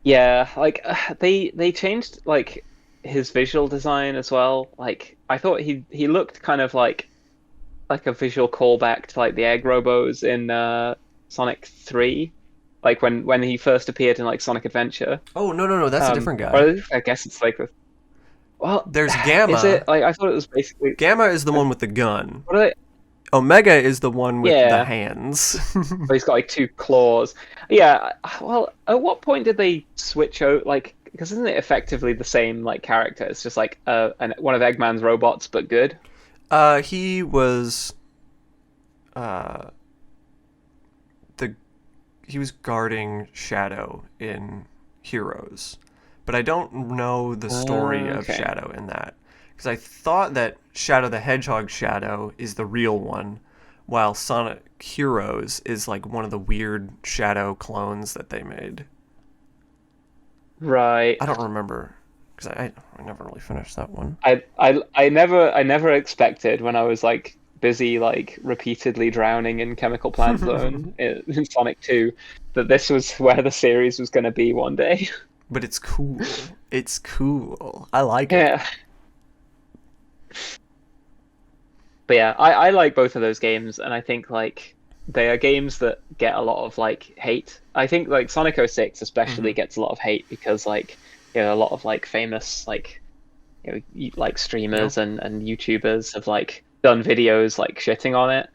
Yeah, like they changed like his visual design as well. Like I thought he looked kind of like a visual callback to like the Egg Robos in Sonic 3, like when he first appeared in like Sonic Adventure. Oh, no, no, no, that's a different Or guy. I guess it's like well, There's is it Gamma. like I thought it was basically Gamma is the one with the gun. what are they? Omega is the one with the Yeah, hands. but he's got like two claws. Yeah, well, at what point did they switch out? Like, because isn't it effectively the same like character? It's just like one of Eggman's robots, but good. He was uh the he was guarding Shadow in Heroes, but I don't know the story of Okay. Shadow in that because I thought that Shadow the Hedgehog Shadow is the real one, while Sonic Heroes is like one of the weird Shadow clones that they made. Right. I don't remember because I never really finished that one. I never expected when I was like busy like repeatedly drowning in Chemical Plant Zone in Sonic 2 that this was where the series was going to be one day. But it's cool. It's cool. I like it. Yeah. But yeah, I like both of those games, and I think like they are games that get a lot of like hate. I think like Sonic 06 especially Hmm. gets a lot of hate because like a lot of like famous like like Yep. streamers and YouTubers have like done videos like shitting on it.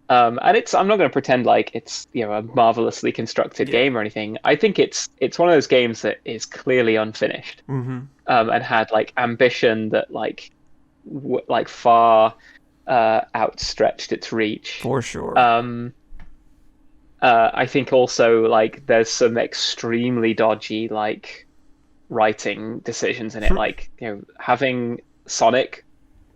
And I'm not going to pretend like it's a marvelously constructed Yeah. game or anything. I think it's one of those games that is clearly unfinished, Hmm. and had like ambition that like far outstretched its reach. For sure. Um, I think also like there's some extremely dodgy like writing decisions in it, like having Sonic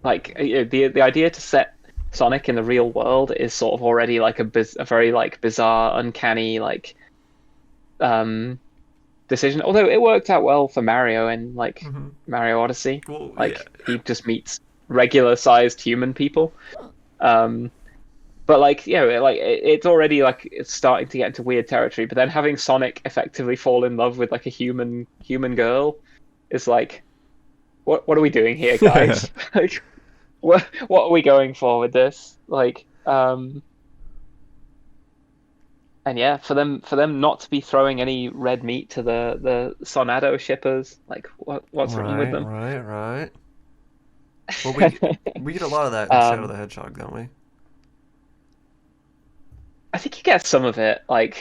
like the idea to set Sonic in the real world is sort of already like a very like bizarre, uncanny like um decision. Although it worked out well for Mario in like Hmm. Mario Odyssey, Well, yeah. like he just meets regular sized human people. Um, but like it's already like it's starting to get into weird territory. But then having Sonic effectively fall in love with like a human girl is like what are we doing here, guys? Like what are we going for with this? Like, and yeah, for them not to be throwing any red meat to the Sonado shippers, like what's wrong with Right, them? right, right. Well, we get a lot of that in Shadow um, the Hedgehog, don't we? I think you get some of it. I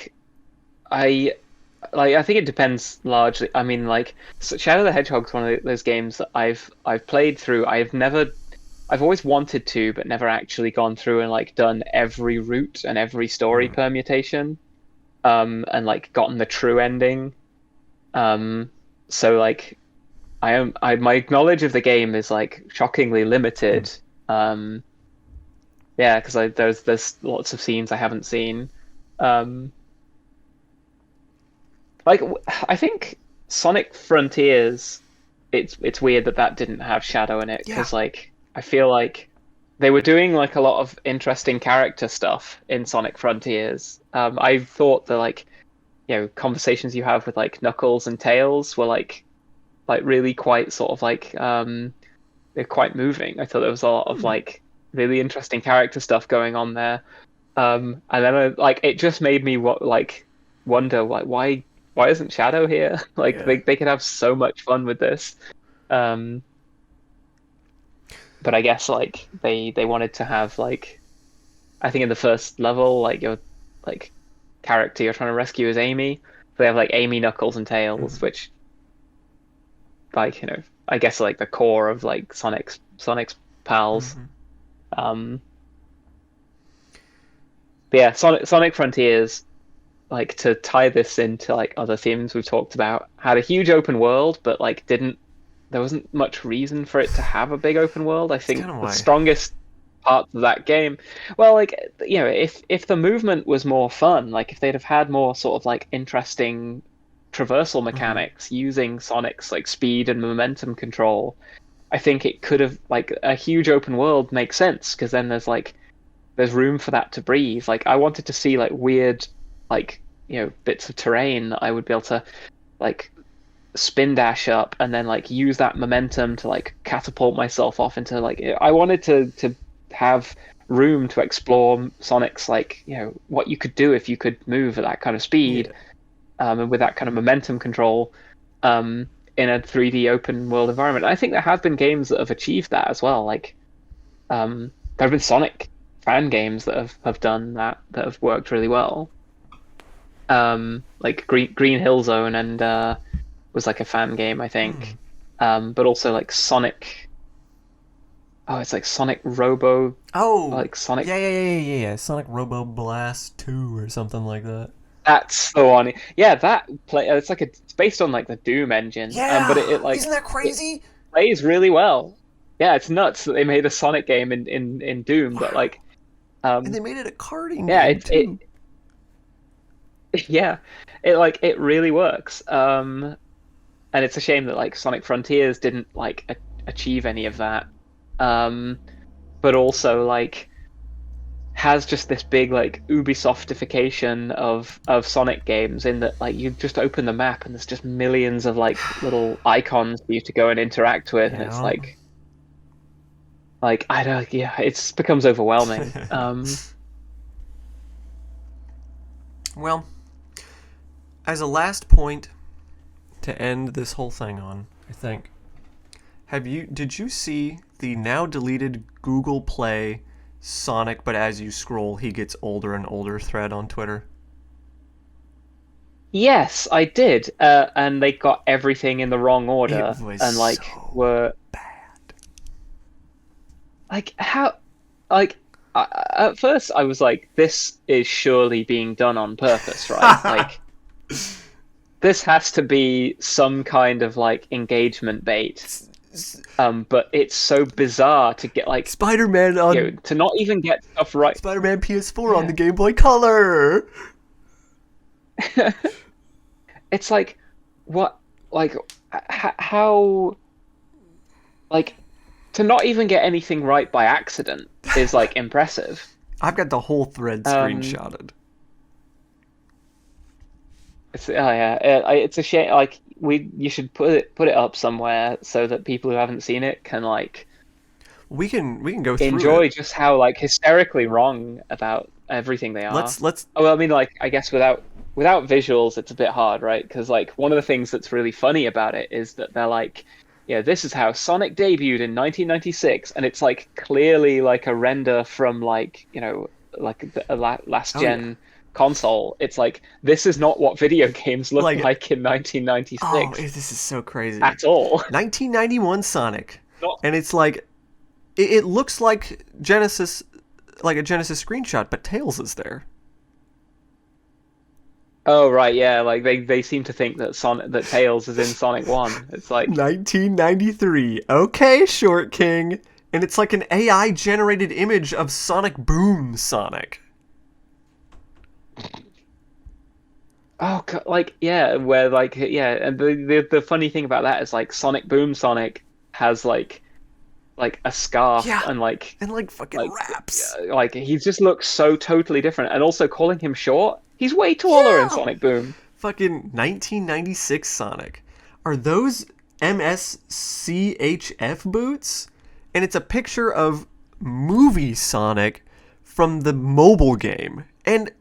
I think it depends largely. I mean, like Shadow the Hedgehog's one of those games that I've played through. I've always wanted to, but never actually gone through and like done every route and every story Mm. permutation, and like gotten the true ending. Um, so like my knowledge of the game is like shockingly Mm. limited. Um, yeah, because there's lots of scenes I haven't seen. Um, like I think Sonic Frontiers, it's weird that that didn't have Shadow in it Yeah. because like I feel like they were doing like a lot of interesting character stuff in Sonic Frontiers. I thought that like conversations you have with like Knuckles and Tails were like really quite sort of like they're quite moving. I thought there was a lot of like really interesting character stuff going on there. And then like it just made me wonder like why isn't Shadow here? Like Yeah. they could have so much fun with this. Um, but I guess like they wanted to have like I think in the first level like your like character you're trying to rescue is Amy. So they have like Amy, Knuckles, and Tails, Mhm. which like I guess like the core of like Sonic's pals. Mhm. Um, but yeah, Sonic Frontiers, like to tie this into like other themes we've talked about, had a huge open world, but like didn't there wasn't much reason for it to have a big open world. I It's think kind of the why. strongest parts of that game, well, like if the movement was more fun, like if they'd have had more sort of like interesting traversal Mhm. mechanics using Sonic's like speed and momentum control, I think it could have like a huge open world makes sense because then there's room for that to breathe. Like I wanted to see like weird like bits of terrain that I would be able to like spin dash up and then like use that momentum to like catapult myself off into like I wanted to have room to explore Sonic's like what you could do if you could move at that kind of speed Yeah. and with that kind of momentum control um, in a 3D open world environment. And I think there have been games that have achieved that as well. Like there have been Sonic fan games that have done that have worked really well. Like Green Hill Zone and was like a fan game, I Hmm. think. But also like Sonic. Oh, it's like Sonic Robo, Oh, like Sonic. yeah. Sonic Robo Blast 2 or something like that. That's the one. Yeah, that play. It's based on like the Doom engine. But it Yeah! like Isn't that it crazy? plays really well. Yeah, it's nuts that they made a Sonic game in Doom, but Wow. like And they um made it a karting yeah, game too. yeah, it really works. And it's a shame that like Sonic Frontiers didn't like achieve any of that. Um, but also like has just this big like Ubisoftification of Sonic games in that like you just open the map and there's just millions of like little icons for you to go and interact with, and it's Yeah. like I don't yeah, it becomes overwhelming. Well, as a last point to end this whole thing on, I think. Did you see the now deleted Google Play Sonic but as you scroll he gets older and older thread on Twitter? Yes, I did, and they got everything in the wrong It order, was and like so were bad. like how like at first I was like, this is surely being done on purpose, right? Like this has to be some kind of like engagement bait. But it's so bizarre to get like Spider-Man on to not even get stuff right. Spider-Man PS4 on the Yeah, Game Boy Color. it's like what like how like to not even get anything right by accident is like impressive. I've got the whole thread Um, screenshotted. it's oh yeah, it's a shame. Like you should put it up somewhere so that people who haven't seen it can like We can go through it. enjoy just how like hysterically wrong about everything they are. Let's Oh, well, I mean, like I guess without visuals, it's a bit hard, right? Because like one of the things that's really funny about it is that they're like, yeah, this is how Sonic debuted in 1996, and it's like clearly like a render from like like a last Oh yeah. gen console. It's like this is not what video games look Like like in oh, 1996 this is so crazy. at all. 1991 Sonic. Not And it's like it looks like Genesis like a Genesis screenshot, but Tails is there. Oh right, yeah, like they seem to think that Tails is in Sonic 1. It's like 1993. Okay, Short King. And it's like an AI generated image of Sonic Boom Sonic. oh like yeah, where like yeah, and the funny thing about that is like Sonic Boom Sonic has like a scarf Yeah. and And like fucking like raps. like he just looks so totally different, and also calling him short, he's way taller in Yeah. Sonic Boom. Fucking 1996 Sonic. Are those MSCHF boots? And it's a picture of movie Sonic from the mobile game. And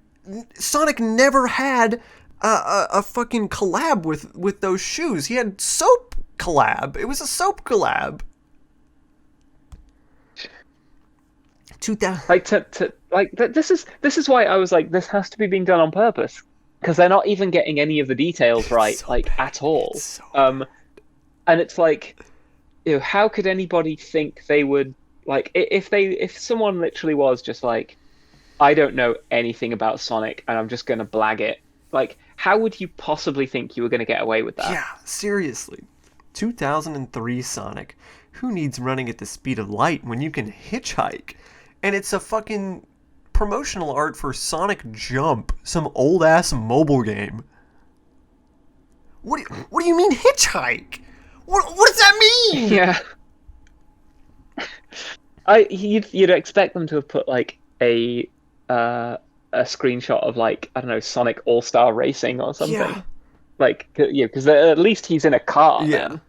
Sonic never had a fucking collab with those shoes. He had soap collab. It was a soap collab. 2000. Like this is why I was like, this has to be being done on purpose, because they're not even getting any of the details right, so like bad. at all. It's so bad. And it's like, how could anybody think they would like if someone literally was just like, I don't know anything about Sonic and I'm just gonna blag it. Like, how would you possibly think you were gonna get away with that? Yeah, seriously. 2003 Sonic. Who needs running at the speed of light when you can hitchhike? And it's a fucking promotional art for Sonic Jump, some old ass mobile game. What do you mean hitchhike? What does that mean? Yeah. You'd expect them to have put like a screenshot of like, I don't know, Sonic All Star Racing or something. Yeah. Like, yeah, because at least he's in a car. Yeah. Then.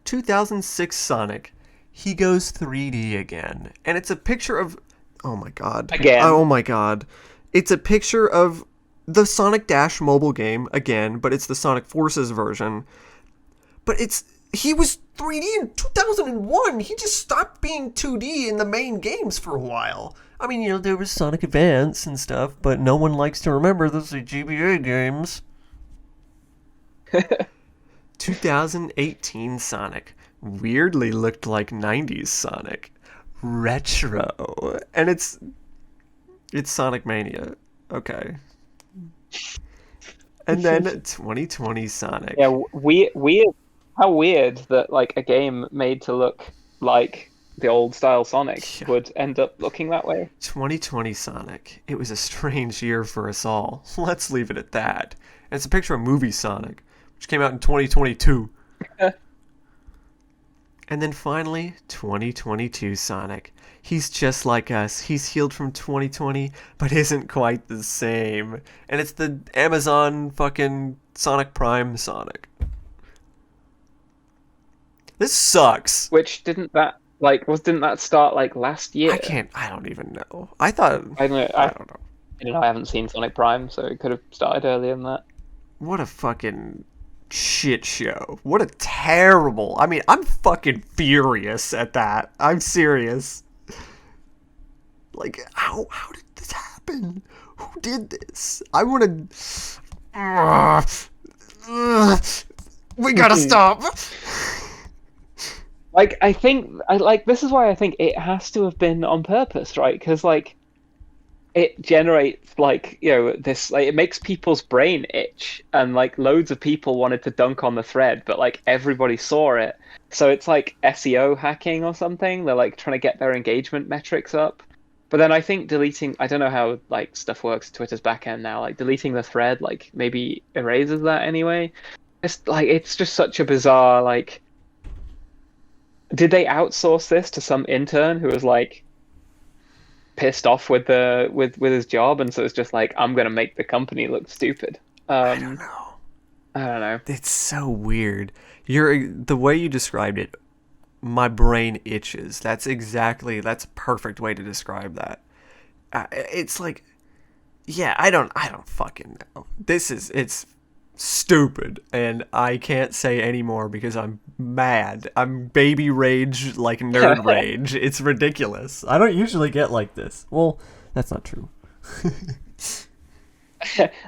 2006 Sonic. He goes 3D again. And it's a picture of... Oh my god. Again. Oh my god. It's a picture of the Sonic Dash mobile game again, but it's the Sonic Forces version. But he was 3D in 2001. He just stopped being 2D in the main games for a while. I mean, there was Sonic Advance and stuff, but no one likes to remember those are GBA games. 2018 Sonic weirdly looked like 90s Sonic. Retro. And it's Sonic Mania. Okay. And then 2020 Sonic. Yeah, weird. How weird that like a game made to look like the old style Sonic would end up looking that way. 2020 Sonic. It was a strange year for us all. Let's leave it at that. And it's a picture of movie Sonic, which came out in 2022. And then finally, 2022 Sonic. He's just like us. He's healed from 2020, but isn't quite the same. And it's the Amazon fucking Sonic Prime Sonic. This sucks. Which didn't that start like last year? I don't even know. I thought... I don't know. I don't know. I haven't seen Sonic Prime, so it could have started earlier than that. What a fucking shit show. What a terrible... I mean, I'm fucking furious at that. I'm serious. Like, how did this happen? Who did this? I want to... We gotta stop. Like, this is why I think it has to have been on purpose, right? Because, like, it generates, like, this, like, it makes people's brain itch, and, like, loads of people wanted to dunk on the thread, but, like, everybody saw it. So it's, like, SEO hacking or something. They're, like, trying to get their engagement metrics up. But then I think deleting, I don't know how, like, stuff works in Twitter's backend now, like, deleting the thread, like, maybe erases that anyway. It's just such a bizarre, like... Did they outsource this to some intern who was like pissed off with his job, and so it's just like, I'm gonna make the company look stupid? I don't know. I don't know. It's so weird. The way you described it, my brain itches. That's a perfect way to describe that. It's like, yeah, I don't fucking know. It's stupid, and I can't say anymore because I'm mad. I'm baby rage, like nerd rage. It's ridiculous. I don't usually get like this. Well, that's not true.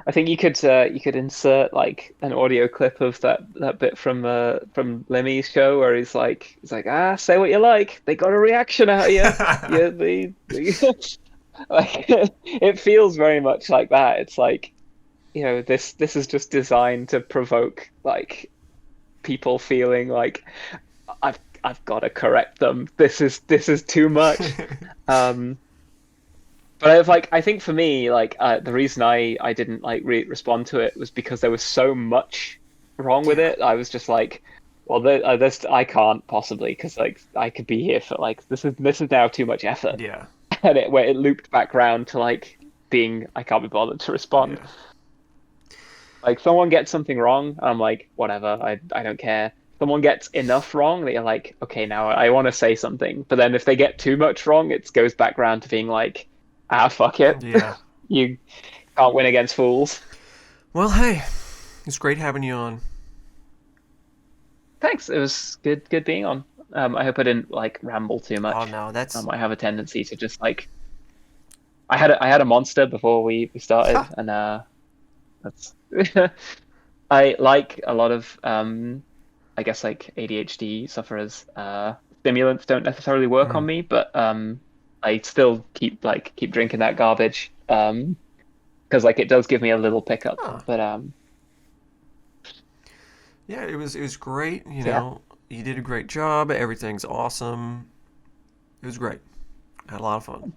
I think you could insert like an audio clip of that bit from Lemmy's show where he's like say what you like. They got a reaction out of you. Like, it feels very much like that. It's like, this is just designed to provoke like people feeling like I've got to correct them. This is too much. But I think for me, like, the reason I didn't like respond to it was because there was so much wrong with it. I was just like, well, this I can't possibly, because like I could be here for like this is now too much effort. Yeah. And where it looped back round to like being I can't be bothered to respond. Yeah. Like someone gets something wrong, I'm like, whatever, I don't care. Someone gets enough wrong that you're like, okay, now I want to say something. But then if they get too much wrong, it goes back around to being like, ah, fuck it. Yeah. You can't win against fools. Well, hey, it's great having you on. Thanks. It was good being on. I hope I didn't like ramble too Oh much. no, that's I have a tendency to just like I had a monster before we started, and that's I like a lot of I guess like ADHD sufferers. Stimulants don't necessarily work on mm, me, but I still keep drinking that garbage because like it does give me a little pickup. huh. But Yeah, it was great. You so yeah, know, you did a great job. Everything's awesome. It was great. I had a lot of fun.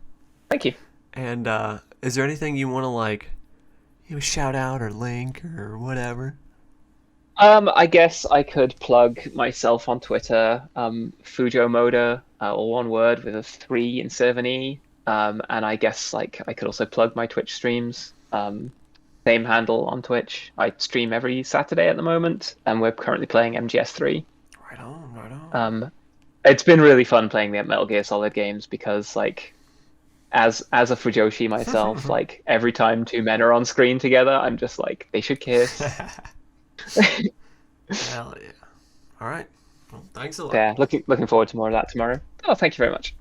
thank you. And is there anything you want to like, shout out or link or whatever? I guess I could plug myself on Twitter, Fujo Moda, all one word with a three instead of an E. And I guess like I could also plug my Twitch streams. Same handle on Twitch. I stream every Saturday at the moment, and we're currently playing MGS3. Right on, right on. It's been really fun playing the Metal Gear Solid games because like as a Fujoshi myself, like every time two men are on screen together, I'm just like they should kiss. Hell yeah. All right. Well, thanks a lot. Yeah, looking forward to more of that tomorrow. Oh, thank you very much.